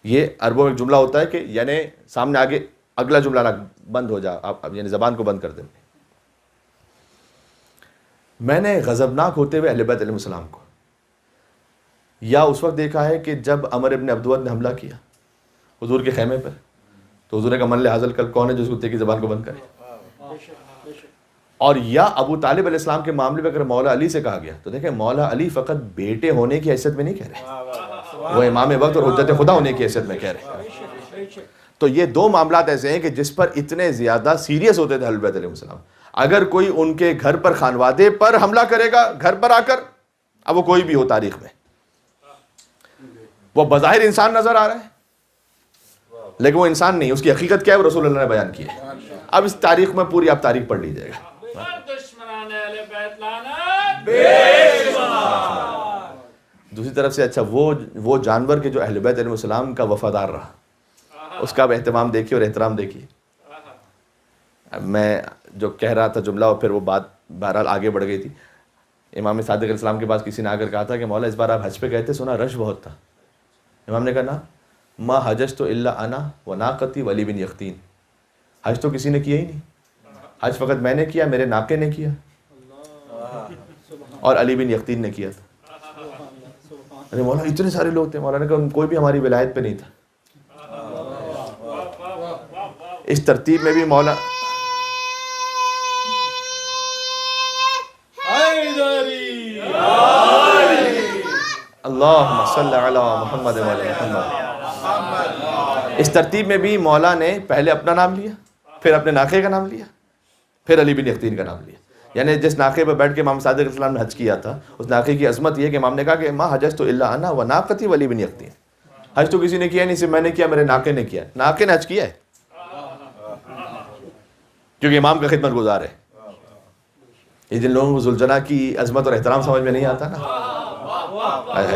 یہ عربوں میں ایک جملہ ہوتا ہے کہ یعنی سامنے آگے اگلا جملہ نہ، بند ہو جا آپ، یعنی زبان کو بند کر دیں. میں نے غضبناک ہوتے ہوئے اہل بیت علیہ السلام کو یا اس وقت دیکھا ہے کہ جب عمر ابن عبدود نے حملہ کیا حضور کے خیمے پر، تو حضور نے کہا من حاضل کل کون ہے جو اس کتے کی زبان کو بند کرے. اور یا ابو طالب علیہ السلام کے معاملے میں اگر مولا علی سے کہا گیا تو دیکھیں مولا علی فقط بیٹے ہونے کی حیثیت میں نہیں کہہ رہے، وہ امام وقت اور حجت خدا ہونے کی حیثیت میں کہہ رہے. تو یہ دو معاملات ایسے ہیں کہ جس پر اتنے زیادہ سیریس ہوتے تھے اہل بیت علیہ السلام. اگر کوئی ان کے گھر پر، خانوادے پر حملہ کرے گا گھر پر آ کر، اب وہ کوئی بھی ہو تاریخ میں، وہ بظاہر انسان نظر آ رہا ہے لیکن وہ انسان نہیں، اس کی حقیقت کیا ہے وہ رسول اللہ نے بیان کی ہے. اب اس تاریخ میں پوری آپ تاریخ پڑھ لیجئے گا. دوسری طرف سے اچھا وہ جانور کے جو اہل بیت علیہ السلام کا وفادار رہا، اس کا اہتمام دیکھیے اور احترام دیکھیے. میں جو کہہ رہا تھا جملہ اور پھر وہ بات بہرحال آگے بڑھ گئی تھی. امام صادق علیہ السلام کے پاس کسی نے آ کر کہا تھا کہ مولا اس بار آپ حج پہ گئے تھے, سنا رش بہت تھا. امام نے کہا نا, ما حججت الا انا وناقتی وعلی بن یقطین, حج تو کسی نے کیا ہی نہیں, حج فقط میں نے کیا, میرے ناقے نے کیا اور علی بن یقطین نے کیا تھا. ارے مولا اتنے سارے لوگ تھے. مولا نے کہا کوئی بھی ہماری ولایت پہ نہیں تھا. اس ترتیب میں بھی مولا اللہم صلی علی محمد و علی محمد. اس ترتیب میں بھی مولا نے پہلے اپنا نام لیا, پھر اپنے ناقے کا نام لیا, پھر علی بن یقطین کا نام لیا. یعنی جس ناقے پہ بیٹھ کے امام صادق علیہ السلام نے حج کیا تھا, اس ناقے کی عظمت یہ کہ امام نے کہا کہ ما حججت الا انا وناقتی وعلی بن یقطین, حج تو کسی نے کیا نہیں, صرف میں نے کیا, میرے ناقے نے کیا. ناقے نے حج کیا ہے کیونکہ امام کا خدمت گزار ہے. یہ جن لوگوں کو ذوالجناح کی عظمت اور احترام سمجھ میں نہیں آتا نا,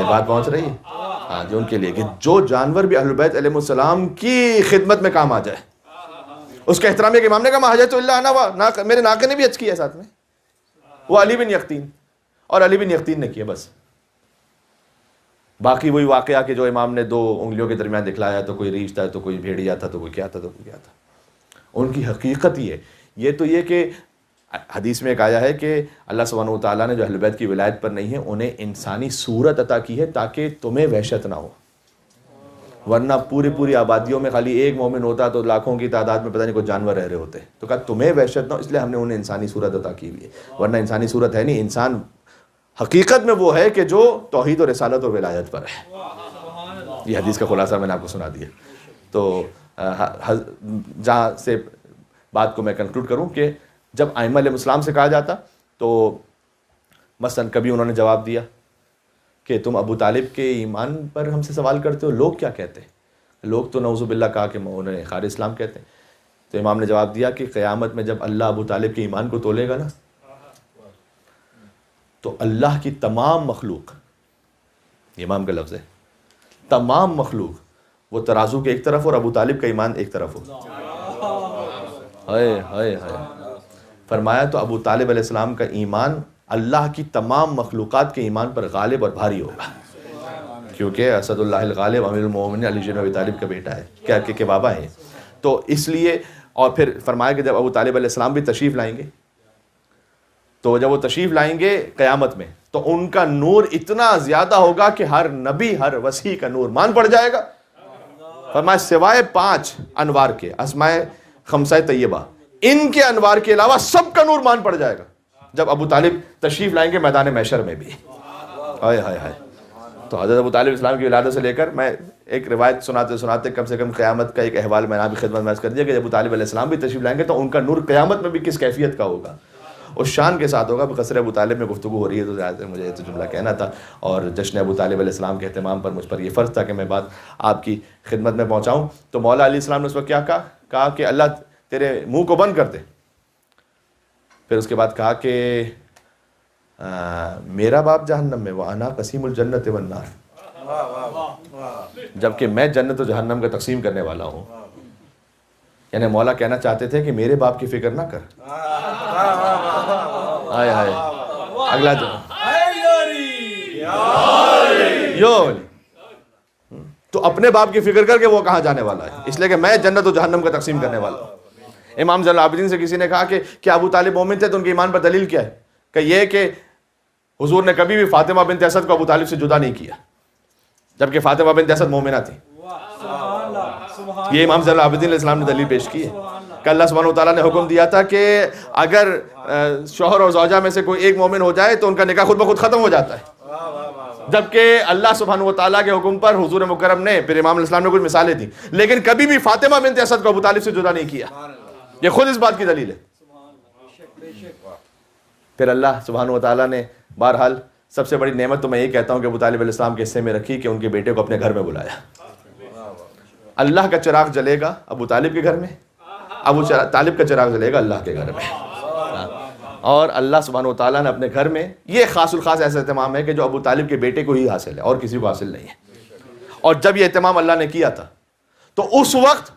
بات پہنچ رہی ہے ہاں, جو ان کے لیے کہ جو جانور بھی اہل بیت علیہ السلام کی خدمت میں کام آ جائے, اس کا احترام ہے کہ امام نے کہا ما حججت الا انا, میرے ناقے نے بھی حج کیا ساتھ میں, وہ علی بن یقطین, اور علی بن یقطین نے کیا بس. باقی وہی واقعہ کہ جو امام نے دو انگلیوں کے درمیان دکھلایا, تو کوئی ریچھ تھا, تو کوئی بھیڑیا تھا, تو کوئی کیا تھا, تو کوئی کیا تھا. ان کی حقیقت یہ تو یہ کہ حدیث میں ایک آیا ہے کہ اللہ سبحانہ و تعالیٰ نے جو اہل بیت کی ولایت پر نہیں ہے انہیں انسانی صورت عطا کی ہے تاکہ تمہیں وحشت نہ ہو, ورنہ پوری آبادیوں میں خالی ایک مومن ہوتا تو لاکھوں کی تعداد میں پتہ نہیں کوئی جانور رہ رہے ہوتے. تو کہا تمہیں وحشت نہ ہو, اس لیے ہم نے انہیں انسانی صورت عطا کی ہوئی ہے, ورنہ انسانی صورت ہے نہیں. انسان حقیقت میں وہ ہے کہ جو توحید اور رسالت اور ولایت پر ہے. یہ حدیث کا خلاصہ میں نے آپ کو سنا دیا. تو جہاں سے بات کو میں کنکلوڈ کروں کہ جب ائمہ علیہ السلام سے کہا جاتا تو مثلا کبھی انہوں نے جواب دیا کہ تم ابو طالب کے ایمان پر ہم سے سوال کرتے ہو, لوگ کیا کہتے ہیں, لوگ تو نعوذ باللہ کہا کہ انہیں خارج اسلام کہتے ہیں. تو امام نے جواب دیا کہ قیامت میں جب اللہ ابو طالب کے ایمان کو تولے گا نا, تو اللہ کی تمام مخلوق, یہ امام کا لفظ ہے, تمام مخلوق وہ ترازو کے ایک طرف اور ابو طالب کا ایمان ایک طرف ہو. ہائے ہائے ہائے. فرمایا تو ابو طالب علیہ السلام کا ایمان اللہ کی تمام مخلوقات کے ایمان پر غالب اور بھاری ہوگا, کیونکہ اسد اللہ الغالب امیر المومنین علی بن ابی طالب کا بیٹا ہے, کیا کہ بابا ہے. تو اس لیے, اور پھر فرمایا کہ جب ابو طالب علیہ السلام بھی تشریف لائیں گے, تو جب وہ تشریف لائیں گے قیامت میں, تو ان کا نور اتنا زیادہ ہوگا کہ ہر نبی, ہر وصی کا نور مان پڑ جائے گا. فرمایا سوائے 5 انوار کے, اسماء خمسہ طیبہ, ان کے انوار کے علاوہ سب کا نور مان پڑ جائے گا جب ابو طالب تشریف لائیں گے میدان محشر میں بھی. ہائے ہائے ہائے. تو حضرت ابو طالب اسلام کی ولادت سے لے کر, میں ایک روایت سناتے کم سے کم قیامت کا ایک احوال میں نے بھی خدمت میں عرض کر دیا کہ جب ابو طالب علیہ السلام بھی تشریف لائیں گے تو ان کا نور قیامت میں بھی کس کیفیت کا ہوگا, اس شان کے ساتھ ہوگا. قصر ابو طالب میں گفتگو ہو رہی ہے تو زیادہ مجھے تو جملہ کہنا تھا, اور جشن ابو طالب علیہ السلام کے اہتمام پر مجھ پر یہ فرض تھا کہ میں بات آپ کی خدمت میں پہنچاؤں. تو مولا علیہ السلام نے اس وقت کیا کہا کہ اللہ تیرے منہ کو بند کر دے. پھر اس کے بعد کہا کہ میرا باپ جہنم میں, وانا قسیم الجنت والنار, جبکہ میں جنت و جہنم کا تقسیم کرنے والا ہوں. یعنی مولا کہنا چاہتے تھے کہ میرے باپ کی فکر نہ کر. آئے آئے اگلا تو اپنے باپ کی فکر کر کے وہ کہاں جانے والا ہے, اس لیے کہ میں جنت و جہنم کا تقسیم کرنے والا ہوں. امام زین العابدین سے کسی نے کہا کہ کیا ابو طالب مومن تھے, تو ان کے ایمان پر دلیل کیا ہے؟ کہ یہ کہ حضور نے کبھی بھی فاطمہ بنت اسد کو ابو طالب سے جدا نہیں کیا, جبکہ فاطمہ بنت اسد مومنہ تھی. یہ امام زین العابدین علیہ السلام نے دلیل پیش کی ہے کہ اللہ سبحانہ وتعالیٰ نے حکم دیا تھا کہ اگر شوہر اور زوجہ میں سے کوئی ایک مومن ہو جائے تو ان کا نکاح خود بخود ختم ہو جاتا ہے, جبکہ اللہ سبحانہ وتعالیٰ کے حکم پر حضور مکرم نے, پھر امام علیہ السلام نے کچھ مثالیں دیں, لیکن کبھی بھی فاطمہ بنت اسد کو ابو طالب سے جدا نہیں کیا. یہ خود اس بات کی دلیل ہے. پھر اللہ سبحانہ وتعالیٰ نے بہرحال سب سے بڑی نعمت تو میں یہ کہتا ہوں کہ ابو طالب علیہ السلام کے حصے میں رکھی کہ ان کے بیٹے کو اپنے گھر میں بلایا. اللہ کا چراغ جلے گا ابو طالب کے گھر میں, ابو طالب کا چراغ جلے گا اللہ کے گھر میں. اور اللہ سبحانہ وتعالیٰ نے اپنے گھر میں, یہ خاص الخاص ایسا اہتمام ہے کہ جو ابو طالب کے بیٹے کو ہی حاصل ہے اور کسی کو حاصل نہیں ہے. اور جب یہ اہتمام اللہ نے کیا تھا تو اس وقت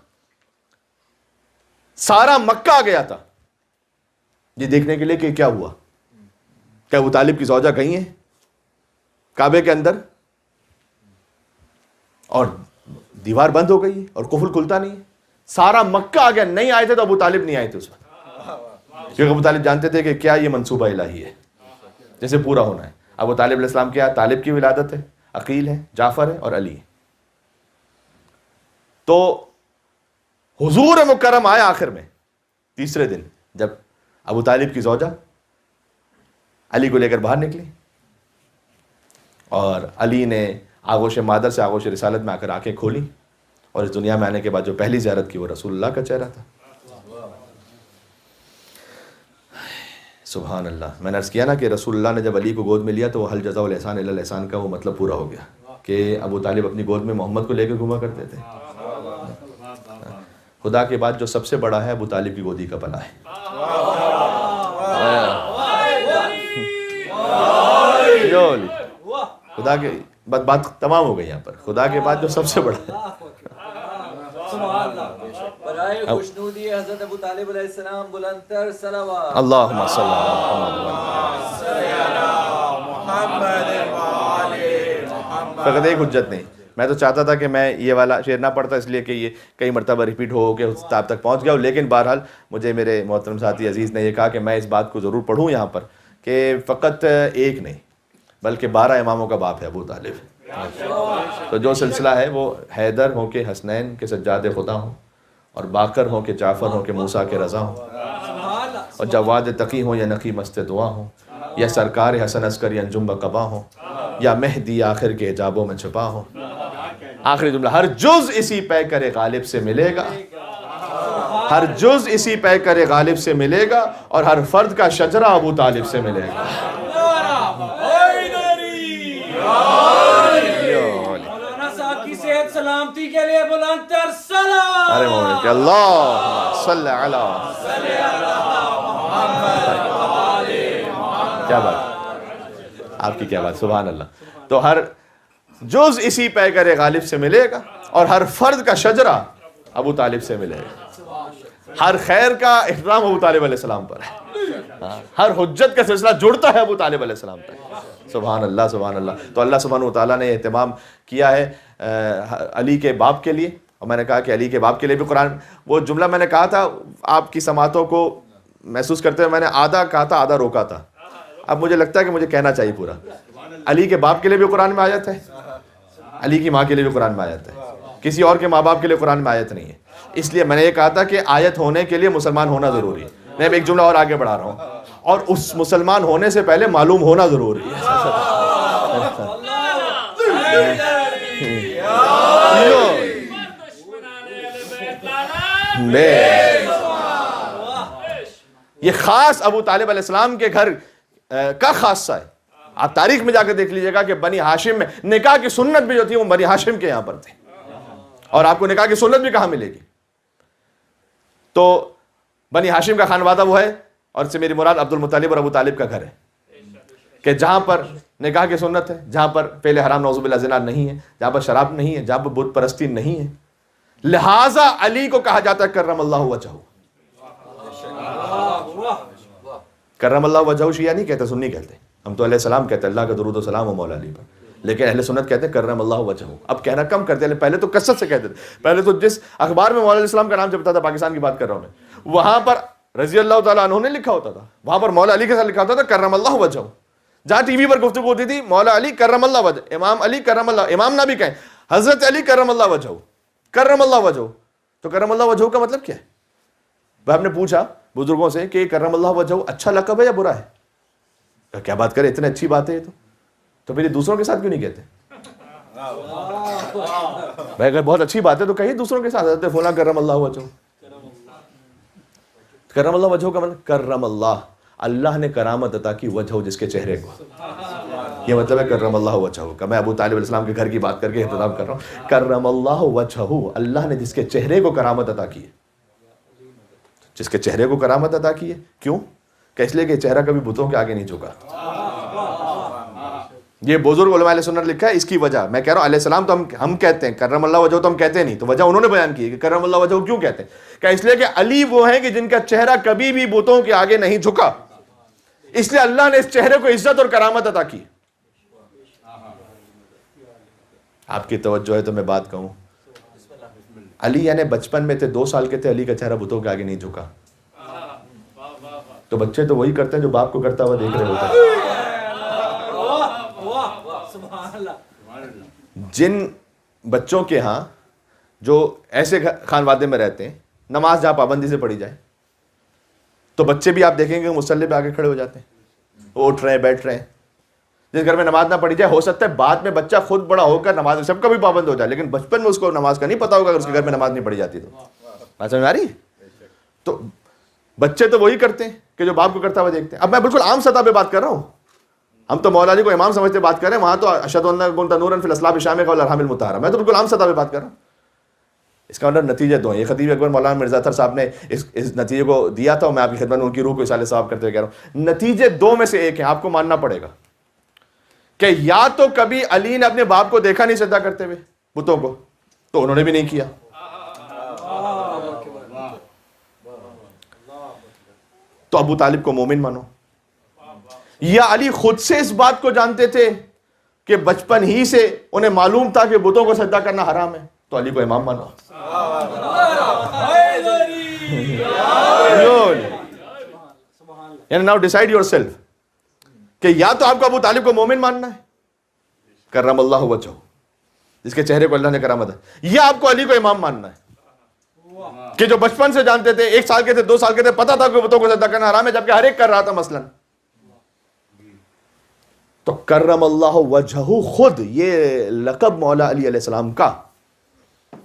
سارا مکہ آ گیا تھا یہ دیکھنے کے لیے کہ کیا ہوا، کیا ابو طالب کی زوجہ گئی ہیں کعبے کے اندر اور دیوار بند ہو گئی ہے اور قفل کھلتا نہیں ہے. سارا مکہ آ گیا، نہیں آئے تھے تو ابو طالب نہیں آئے تھے اس وقت، کیونکہ ابو طالب جانتے تھے کہ کیا یہ منصوبہ الہی ہے جیسے پورا ہونا ہے. ابو طالب علیہ السلام کیا، طالب کی ولادت ہے، عقیل ہے، جعفر ہے اور علی ہے. تو حضور مکرم آئے آخر میں تیسرے دن، جب ابو طالب کی زوجہ علی کو لے کر باہر نکلی اور علی نے آغوش مادر سے آغوش رسالت میں آ کر آنکھیں کھولی، اور اس دنیا میں آنے کے بعد جو پہلی زیارت کی وہ رسول اللہ کا چہرہ تھا. سبحان اللہ. میں نے عرض کیا نا کہ رسول اللہ نے جب علی کو گود میں لیا تو وہ حل جزاء الاحسان الا الاحسان کا وہ مطلب پورا ہو گیا کہ ابو طالب اپنی گود میں محمد کو لے کے گھوما کرتے تھے. خدا کے بعد جو سب سے بڑا ہے ابو طالب کی گودی کا پلا ہے. خدا کے بات تمام ہو گئی یہاں پر. خدا کے بعد جو سب سے بڑا ہے برائے خوشنودی حضرت ابو طالب علیہ السلام بلند تر صلوات. اللہم صلی علی محمد. فقط ایک حجت نہیں، میں تو چاہتا تھا کہ میں یہ والا شعر نہ پڑھتا اس لیے کہ یہ کئی مرتبہ ریپیٹ ہو کے اس کتاب تک پہنچ گیا ہوں، لیکن بہرحال مجھے میرے محترم ساتھی عزیز نے یہ کہا کہ میں اس بات کو ضرور پڑھوں یہاں پر کہ فقط ایک نہیں بلکہ 12 اماموں کا باپ ہے ابو طالب. تو جو سلسلہ ہے وہ حیدر ہوں کہ حسنین کے سجاد خدا ہوں، اور باقر ہوں کہ جعفر ہوں کہ موسیٰ کے رضا ہوں، اور جواد تقی ہوں یا نقی مست دعا ہوں، یا سرکار حسن عسکر یا انجم بقبا ہوں، یا مہدی آخر کے حجابوں میں چھپا ہوں. آخری جملہ، ہر جز اسی پے کرے غالب سے ملے گا، ہر جز اسی پے کرے غالب سے ملے گا، اور ہر فرد کا شجرہ ابو طالب سے ملے گا. مولانا صاحب کی صحت سلامتی کے لیے بلند تر صلوات. ارے مومن کہ اللہ صلی علی کیا بات، آپ کی کیا بات، سبحان اللہ. تو ہر جز اسی پے کرے غالب سے ملے گا، اور ہر فرد کا شجرہ ابو طالب سے ملے گا. ہر خیر کا احترام ابو طالب علیہ السلام پر ہے، ہر حجت کا سلسلہ جڑتا ہے ابو طالب علیہ السلام پر. سبحان اللہ سبحان اللہ. تو اللہ سبحانہ وتعالیٰ نے اہتمام کیا ہے علی کے باپ کے لیے، اور میں نے کہا کہ علی کے باپ کے لیے بھی قرآن، وہ جملہ میں نے کہا تھا آپ کی سماعتوں کو محسوس کرتے ہوئے میں نے آدھا کہا تھا آدھا روکا تھا، اب مجھے لگتا ہے کہ مجھے کہنا چاہیے پورا. علی کے باپ کے لیے بھی قرآن میں آیت ہے، علی کی ماں کے لیے بھی قرآن میں آیت ہے، کسی اور کے ماں باپ کے لیے قرآن میں آیت نہیں ہے. اس لیے میں نے یہ کہا تھا کہ آیت ہونے کے لیے مسلمان ہونا ضروری ہے. میں اب ایک جملہ اور آگے بڑھا رہا ہوں، اور اس مسلمان ہونے سے پہلے معلوم ہونا ضروری ہے. یہ خاص ابو طالب علیہ السلام کے گھر کا خاصہ ہے. آپ تاریخ میں جا کے دیکھ لیجئے گا کہ بنی ہاشم میں نکاح کی سنت بھی جو تھی وہ بنی ہاشم کے یہاں پر تھی، اور آپ کو نکاح کی سنت بھی کہاں ملے گی. تو بنی ہاشم کا خانوادہ وہ ہے، اور اس سے میری مراد عبد المطلب اور ابو طالب کا گھر ہے، کہ جہاں پر نکاح کی سنت ہے، جہاں پر پہلے حرام نعوذ باللہ زنا نہیں ہے، جہاں پر شراب نہیں ہے، جہاں پر بت پرستی نہیں ہے. لہٰذا علی کو کہا جاتا ہے کرم اللہ وجہہ. کرم اللہ وجہہ شیعہ نہیں کہتے، سنی کہتے، ہم تو علیہ السلام کہتے ہیں، اللہ کا درود و سلام ہو مولا علی پر، لیکن اہل سنت کہتے ہیں کرم اللہ وجہہ. اب کہنا کم کرتے ہیں، پہلے تو کثرت سے کہتے تھے. پہلے تو جس اخبار میں مولا علیہ السلام کا نام چپتا تھا، پاکستان کی بات کر رہا ہوں میں، وہاں پر رضی اللہ تعالیٰ عنہ نے لکھا ہوتا تھا، وہاں پر مولا علی کے ساتھ لکھا ہوتا تھا کرم اللہ وجہہ. جہاں ٹی وی پر گفتگو ہوتی تھی مولا علی کرم اللہ وجہ، امام علی کرم اللہ، امام نہ بھی کہیں، حضرت علی کرم اللہ وجہہ، کرم اللہ وجہہ. تو کرم اللہ وجہہ کا مطلب کیا ہے؟ وہ آپ نے پوچھا بزرگوں سے کہ کرم اللہ وجہہ اچھا لقب ہے یا برا ہے؟ کیا بات کرے، اتنی اچھی بات ہے یہ تو پھر یہ دوسروں کے ساتھ کیوں نہیں کہتے؟ بھائی اگر بہت اچھی بات ہے تو کہیے دوسروں کے ساتھ، حضرت فلاں کرم اللہ وجہہ. کرم اللہ وجہہ کا مطلب کرم اللہ، اللہ نے کرامت عطا کی وجہ جس کے چہرے کو، یہ مطلب ہے کرم اللہ وجہہ کا. میں ابو طالب علیہ السلام کے گھر کی بات کر کے اہتمام کر رہا ہوں. کرم اللہ وجہہ، اللہ نے جس کے چہرے کو کرامت عطا کی ہے، جس کے چہرے کو کرامت عطا کی ہے. کیوں کہ اس لیے کہ چہرہ کبھی بتوں کے آگے نہیں جھکا. یہ بزرگ علماء اہل سنت لکھا ہے اس کی وجہ. میں کہہ رہا ہوں علیہ السلام تو ہم کہتے ہیں کرم اللہ وجہہ تو ہم کہتے نہیں, تو وجہ انہوں نے بیان کی ہے کہ کرم اللہ وجہہ کیوں کہتے ہیں, کہ اس لیے کہ علی وہ ہیں کہ جن کا چہرہ کبھی بھی بتوں کے آگے نہیں جھکا, اس لیے اللہ نے اس چہرے کو عزت اور کرامت عطا کی. آپ کی توجہ ہے تو میں بات کہوں, علی یعنی بچپن میں تھے 2 سال کے تھے, علی کا چہرہ بتوں کے آگے نہیں جھکا. تو بچے تو وہی کرتے ہیں جو باپ کو کرتا ہوا دیکھ رہے ہوتے ہیں. جن بچوں کے ہاں جو ایسے خانوادے میں رہتے ہیں نماز جہاں پابندی سے پڑھی جائے, تو بچے بھی آپ دیکھیں گے مصلی پہ آگے کھڑے ہو جاتے ہیں, اٹھ رہے ہیں بیٹھ رہے ہیں. جس گھر میں نماز نہ پڑھی جائے, ہو سکتا ہے بعد میں بچہ خود بڑا ہو کر نماز سب کا بھی پابند ہو جائے, لیکن بچپن میں اس کو نماز کا نہیں پتا ہوگا اگر اس کے گھر میں نماز نہیں پڑھی جاتی. تو بات سمجھ آ رہی؟ تو بچے تو وہی کرتے ہیں کہ جو باپ کو کرتا ہوا دیکھتے ہیں. اب میں بالکل عام سطح پہ بات کر رہا ہوں, ہم تو مولا علی کو امام سمجھتے بات کر رہے ہیں, وہاں تو اشہد ان کنت نورا فی الاصلاب الشامخہ والارحام المطہرہ, میں تو بالکل عام سطح پہ بات کر رہا ہوں. اس کا مطلب نتیجے 2 ہیں. یہ خطیب اکبر مولانا مرزا اطہر صاحب نے اس نتیجے کو دیا تھا, اور میں آپ کی خدمت میں ان کی روح کو اصالہ ثواب کرتے ہوئے کہہ رہا ہوں. نتیجے 2 میں سے ایک ہے, آپ کو ماننا پڑے گا کہ یا تو کبھی علی نے اپنے باپ کو دیکھا نہیں سجدہ کرتے ہوئے بتوں کو, تو انہوں نے بھی نہیں کیا, تو ابو طالب کو مومن مانو. یا علی خود سے اس بات کو جانتے تھے کہ بچپن ہی سے انہیں معلوم تھا کہ بتوں کو سجدہ کرنا حرام ہے, تو علی کو امام مانو. یعنی ناؤ ڈیسائیڈ یور سیلف کہ یا تو آپ کو ابو طالب کو مومن ماننا ہے کرم اللہ وجہہ, جس کے چہرے کو اللہ نے کرامت ہے, یا آپ کو علی کو امام ماننا ہے کہ جو بچپن سے جانتے تھے, 1 سال کے تھے 2 سال کے تھے, پتا تھا کہ بتوں کو سجدہ کرنا حرام ہے, جبکہ ہر ایک کر رہا تھا مثلا. تو کرم اللہ وجہہ خود یہ لقب مولا علی علیہ السلام کا,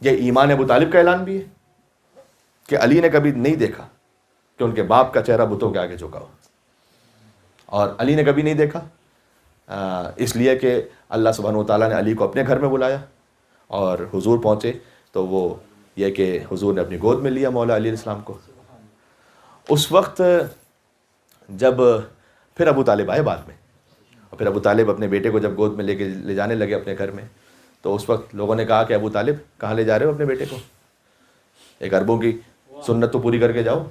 یہ ایمان ابو طالب کا اعلان بھی ہے کہ علی نے کبھی نہیں دیکھا کہ ان کے باپ کا چہرہ بتوں کے آگے جھکا ہو, اور علی نے کبھی نہیں دیکھا اس لیے کہ اللہ سبحانہ و تعالیٰ نے علی کو اپنے گھر میں بلایا, اور حضور پہنچے تو وہ یہ کہ حضور نے اپنی گود میں لیا مولا علی علیہ السلام کو. اس وقت جب پھر ابو طالب آئے بعد میں, اور پھر ابو طالب اپنے بیٹے کو جب گود میں لے جانے لگے اپنے گھر میں, تو اس وقت لوگوں نے کہا کہ ابو طالب کہاں لے جا رہے ہو اپنے بیٹے کو, ایک عربوں کی سنت تو پوری کر کے جاؤ.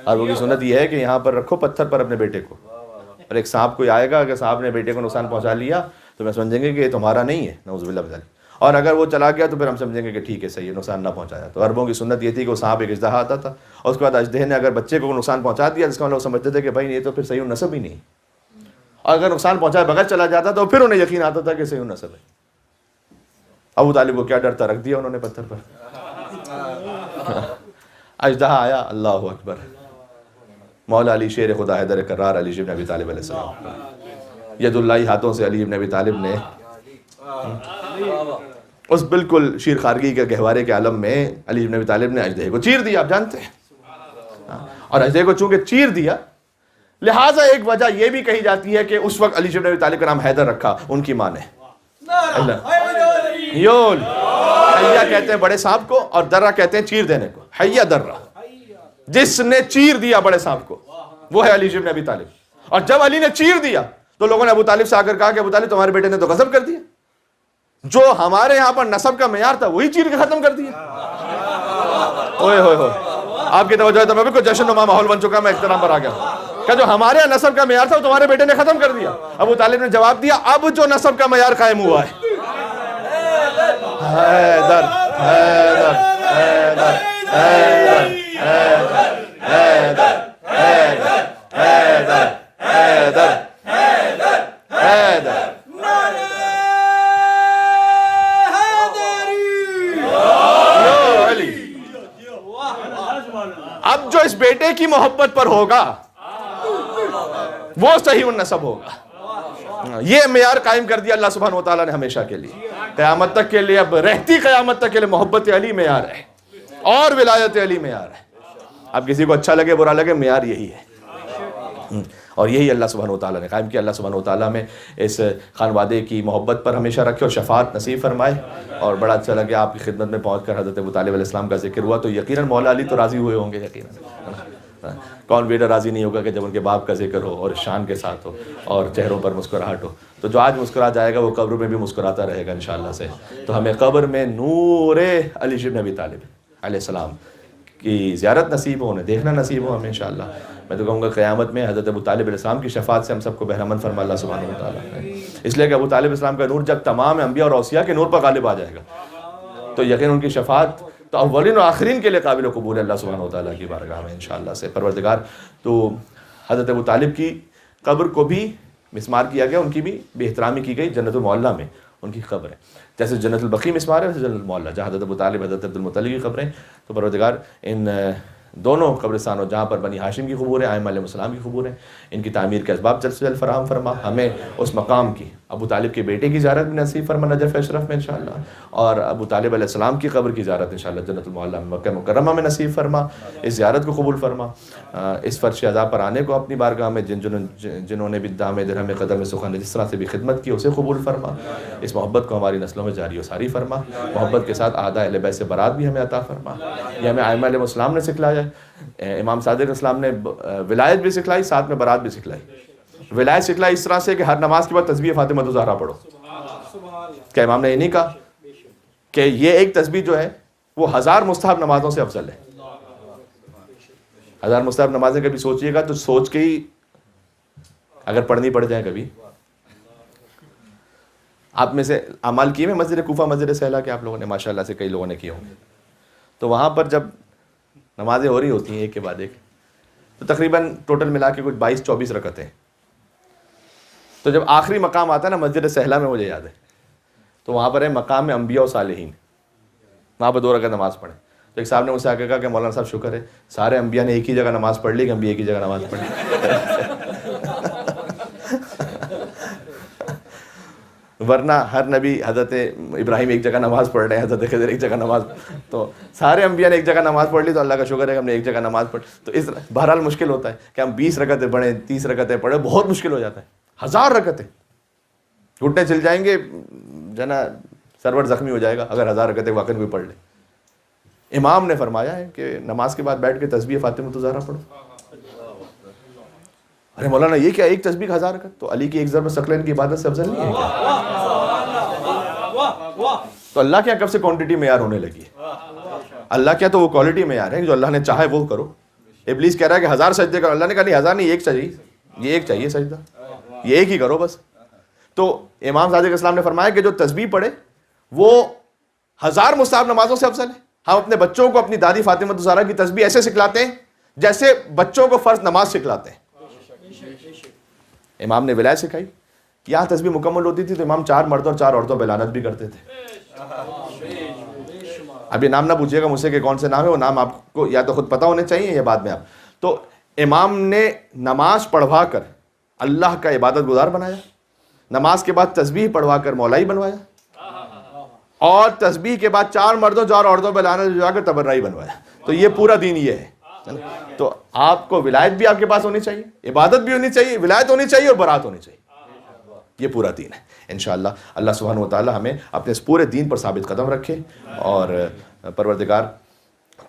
عربوں کی سنت یہ ہے کہ یہاں پر رکھو پتھر پر اپنے بیٹے کو, اور ایک سانپ کوئی آئے گا, اگر سانپ نے بیٹے کو نقصان پہنچا لیا تو میں سمجھیں گے کہ یہ تمہارا نہیں ہے, نعوذ باللہ من ذلک, اور اگر وہ چلا گیا تو پھر ہم سمجھیں گے کہ ٹھیک ہے صحیح ہے, نقصان نہ پہنچایا. تو عربوں کی سنت یہ تھی کہ وہ سانپ ایک اژدہا آتا تھا, اور اس کے بعد اژدہے نے اگر بچے کو نقصان پہنچا دیا, جس کا لوگ سمجھتے تھے کہ بھائی یہ تو پھر صحیح النسب ہی نہیں, اور اگر نقصان پہنچائے بغیر چلا جاتا تو پھر انہیں یقین آتا تھا کہ صحیح النسب ہے. ابو طالب کو کیا ڈر تھا, رکھ دیا انہوں نے پتھر پر. اژدہا آیا, اللہ اکبر, مولا علی شیر خدا حیدر کرار علی ابن ابی طالب علیہ السلام, ید اللہ ہاتھوں سے علی ابن ابی طالب نے اس بالکل شیر خارگی کے گہوارے کے عالم میں علی ابن ابی طالب نے اژدہے کو چیر دیا, آپ جانتے ہیں. اور اژدہے کو چونکہ چیر دیا, لہٰذا ایک وجہ یہ بھی کہی جاتی ہے کہ اس وقت علی ابن ابی طالب کا نام حیدر رکھا ان کی ماں نے. یول حیا کہتے ہیں بڑے سانپ کو, اور درہ کہتے ہیں چیر دینے کو, حیا درہ, جس نے چیر دیا بڑے سانپ کو وہ ہے علی ابن ابی طالب. اور جب علی نے چیر دیا تو لوگوں نے ابو طالب سے آ کر کہا کہ ابو طالب تمہارے بیٹے نے تو غضب کر دیا, جو ہمارے یہاں پر نسب کا معیار تھا وہی چیر کے ختم کر دیا. اوئے ہوئے ہوئے, آپ کی توجہ ہے تو میں بالکل جشن نما ماحول بن چکا, میں احترام پر آ گیا کہ جو ہمارے یہاں نسب کا معیار تھا وہ تمہارے بیٹے نے ختم کر دیا. ابو طالب نے جواب دیا, اب جو نسب کا معیار قائم ہوا ہے, حیدر حیدر حیدر حیدر حیدر حیدر حیدر حیدر حیدر حیدر. اب جو اس بیٹے کی محبت پر ہوگا وہ صحیح النسب ہوگا. یہ معیار قائم کر دیا اللہ سبحانہ و تعالیٰ نے ہمیشہ کے لیے, قیامت تک کے لیے, اب رہتی قیامت تک کے لیے محبت علی معیار ہے اور ولایت علی معیار ہے. اب کسی کو اچھا لگے برا لگے, معیار یہی ہے, اور یہی اللہ سبحانہ و تعالیٰ نے قائم کیا. اللہ سبحانہ و تعالیٰ میں اس خانوادے کی محبت پر ہمیشہ رکھے اور شفاعت نصیب فرمائے. اور بڑا اچھا لگا آپ کی خدمت میں پہنچ کر حضرت ابو طالب علیہ السلام کا ذکر ہوا, تو یقیناً مولا علی تو راضی ہوئے ہوں گے یقیناً. کون بیٹا راضی نہیں ہوگا کہ جب ان کے باپ کا ذکر ہو اور شان کے ساتھ ہو اور چہروں پر مسکراہٹ ہو. تو جو آج مسکرا جائے گا وہ قبر میں بھی مسکراتا رہے گا انشاءاللہ سے. تو ہمیں قبر میں نور علی بن ابی طالب علیہ السلام کی زیارت نصیب ہو, انہیں دیکھنا نصیب ہو ہمیں انشاءاللہ. میں تو کہوں گا قیامت میں حضرت ابو طالب علیہ السلام کی شفاعت سے ہم سب کو بہرمند فرما اللہ سبحانہ و تعالیٰ. اس لیے کہ ابو طالب السلام کا نور جب تمام انبیاء اور اوصیاء کے نور پر غالب آ جائے گا تو یقین ان کی شفاعت تو اولین و آخرین کے لیے قابل قبول اللہ سبحانہ و تعالیٰ کی بارگاہ میں انشاءاللہ سے. پروردگار تو حضرت ابو طالب کی قبر کو بھی مسمار کیا گیا, ان کی بھی بے احترامی کی گئی. جنت المعلیٰ میں ان کی قبر ہے, جیسے جنت البقیع مسمار ہے ویسے جنت المعلیٰ جہاں حضرت ابو طالب حضرت عبد المطلب کی قبریں. تو پروردگار ان دونوں قبرستانوں جہاں پر بنی ہاشم کی قبور ہیں, ائمہ علیہ السلام کی قبور ہیں, ان کی تعمیر کے اسباب جلد سے جلد فراہم فرما. ہمیں اس مقام کی ابو طالب کے بیٹے کی زیارت بھی نصیب فرما نجف اشرف میں انشاءاللہ, اور ابو طالب علیہ السلام کی قبر کی زیارت انشاءاللہ جنت المعلیٰ مکہ مکرمہ میں نصیب فرما. اس زیارت کو قبول فرما. اس فرش عذاب پر آنے کو اپنی بارگاہ میں جنہوں نے بھی دام درہم قدم سخن جس طرح سے بھی خدمت کی اسے قبول فرما. اس محبت کو ہماری نسلوں میں جاری و ساری فرما. محبت کے ساتھ اعداء اہل بیت سے برات بھی ہمیں عطا فرما. یہ ہمیں ائمہ علیہ السلام نے سکھلایا ہے. امام صادق اسلام نے ولایت بھی سکھلائی, ساتھ میں برات بھی سکھلائی. ولایت سکھلائی اس طرح سے کہ ہر نماز کے بعد تسبیح فاطمہ الزہرا پڑھو. کیا امام نے یہ نہیں کہا کہ یہ ایک تسبیح جو ہے وہ 1000 مستحب نمازوں سے افضل ہے؟ 1000 مستحب نمازیں کبھی سوچئے گا تو سوچ کے ہی اگر پڑھنی پڑ جائے کبھی. آپ میں سے اعمال کیے میں مسجد کوفہ مسجد سہلا کے آپ لوگوں نے ماشاءاللہ سے کئی لوگوں نے کیے ہوں گے. تو وہاں پر جب نمازیں ہو رہی ہوتی ہیں ایک کے بعد ایک, تو تقریباً ٹوٹل ملا کے کچھ 22-24 رکعتیں. تو جب آخری مقام آتا ہے نا مسجد سہلا میں, مجھے یاد ہے, تو وہاں پر ہے مقام انبیاء و صالحین, وہاں پر 2 رکعت نماز پڑھیں. تو ایک صاحب نے مجھ سے آ کے کہا کہ مولانا صاحب شکر ہے سارے انبیاء نے ایک ہی جگہ نماز پڑھ لی کہ ہم بھی ایک ہی جگہ نماز پڑھ لی. ورنہ ہر نبی حضرت ابراہیم ایک جگہ نماز پڑھ رہے ہیں, حضرت خضر ایک جگہ نماز, تو سارے انبیاء نے ایک جگہ نماز پڑھ لی تو اللہ کا شکر ہے کہ ہم نے ایک جگہ نماز پڑھ. تو اس بہرحال مشکل ہوتا ہے کہ ہم 20 رکعتیں پڑھیں 30 رکعتیں پڑھیں, بہت مشکل ہو جاتا ہے. 1000 رکعتیں گھٹنے چل جائیں گے, جنا سرور زخمی ہو جائے گا اگر 1000 رکعتیں واقعی کوئی پڑھ لے. امام نے فرمایا ہے کہ نماز کے بعد بیٹھ کے تسبیح فاطمہ الزہرا پڑھو. ارے مولانا یہ کیا ایک تسبیح 1000 رکعت؟ تو علی کی ایک ضرب ثقلین کی عبادت سے افضل نہیں ہے کیا؟ تو اللہ کیا کب سے کوانٹٹی معیار ہونے لگی ہے؟ اللہ کیا تو وہ کوالٹی معیار ہے جو اللہ نے چاہے وہ کرو. ابلیس کہہ رہا ہے کہ 1000 سجدے کرو, اللہ نے کہا نہیں 1000 نہیں, ایک چاہیے, یہ ایک چاہیے سجدہ, یہ ایک ہی کرو بس. تو امام صادق اسلام نے فرمایا کہ جو تسبیح پڑھے وہ 1000 مستحب نمازوں سے افضل ہے. ہم اپنے بچوں کو اپنی دادی فاطمہ الزہرا کی تسبیح ایسے سکھلاتے ہیں جیسے بچوں کو فرض نماز سکھلاتے ہیں. امام نے ولایت سکھائی. یہاں تسبیح مکمل ہوتی تھی تو امام 4 مردوں اور 4 عورتوں پہ لعنت بھی کرتے تھے. ابھی نام نہ پوچھیے گا مجھ سے کہ کون سے نام ہے, وہ نام آپ کو یا تو خود پتہ ہونے چاہیے یا بعد میں آپ. تو امام نے نماز پڑھوا کر اللہ کا عبادت گزار بنایا, نماز کے بعد تسبیح پڑھوا کر مولائی بنوایا, اور تسبیح کے بعد 4 مردوں 4 عورتوں پہ لعنت بھجوا کر تبرعی بنوایا. تو یہ پورا دین یہ ہے. تو آپ کو ولایت بھی آپ کے پاس ہونی چاہیے, عبادت بھی ہونی چاہیے, ولایت ہونی چاہیے اور برات ہونی چاہیے. یہ پورا دین ہے انشاءاللہ. اللہ سبحانہ و تعالی ہمیں اپنے اس پورے دین پر ثابت قدم رکھے, اور پروردگار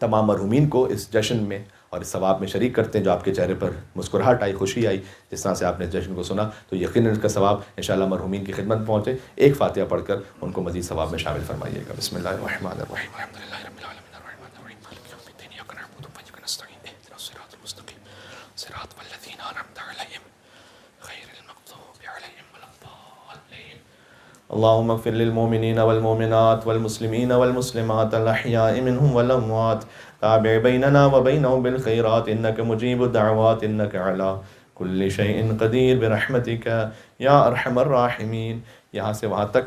تمام مرحومین کو اس جشن میں اور اس ثواب میں شریک کرتے ہیں. جو آپ کے چہرے پر مسکراہٹ آئی, خوشی آئی جس طرح سے آپ نے اس جشن کو سنا, تو یقیناً اس کا ثواب انشاءاللہ مرحومین کی خدمت پہنچے. ایک فاتحہ پڑھ کر ان کو مزید ثواب میں شامل فرمائیے گا. بسم اللہ الرحمن الرحیم. الحمدللہ رب العالمین الرحمن الرحیم مالک یوم الدین ایاک نعبد و ایاک نستعین اهدنا الصراط المستقیم صراط الذین انعمت علیہم غیر المغضوب علیہم ولا الضالین. اللهم اغفر للمؤمنين والمؤمنات والمسلمين والمسلمات الأحياء منهم والأموات. تابع بيننا وبينهم بالخيرات إنك مجيب الدعوات إنك على كل شيء قدير برحمتك يا أرحم الراحمين. یہاں سے وہاں تک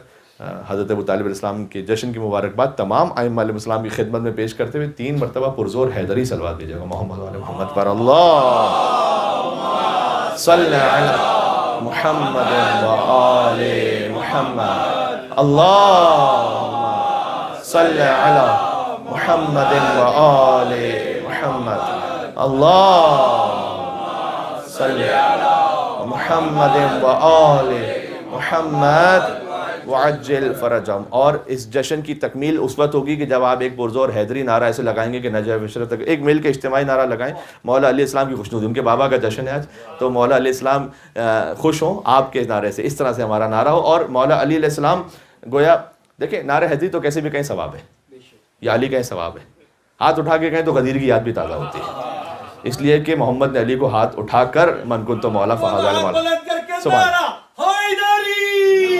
حضرت ابو طالب علیہ السلام کے جشن کی مبارکباد تمام ائمہ علیہ السلام کی خدمت میں پیش کرتے ہوئے 3 مرتبہ پرزور حیدری صلوات دیجیے گا. محمد علی محمد پر اللہم صلی علی محمد و آل محمد. اللہم صلی علی محمد و آل محمد. اللہم صلی علی محمد و آل محمد. وعجل فرجہم، اور اس جشن کی تکمیل اس وقت ہوگی کہ جب آپ ایک پرزور حیدری نعرہ ایسے لگائیں گے کہ نجف عشرت تک ایک مل کے اجتماعی نعرہ لگائیں. مولا علیہ السلام کی خوشنودی، ان کے بابا کا جشن ہے آج، تو مولا علیہ السلام خوش ہوں آپ کے نعرے سے، اس طرح سے ہمارا نعرہ ہو. اور مولا علی علیہ السلام گویا دیکھیں نعرہ حیدری تو کیسے بھی کہیں ثواب ہے، یا علی کہیں ثواب ہے، ہاتھ اٹھا کے کہیں تو غدیر کی یاد بھی تازہ ہوتی ہے، اس لیے کہ محمد نے علی کو ہاتھ اٹھا کر من کنت مولا فہذا مولا. بلند کر کے سبحان نعرہ حیدری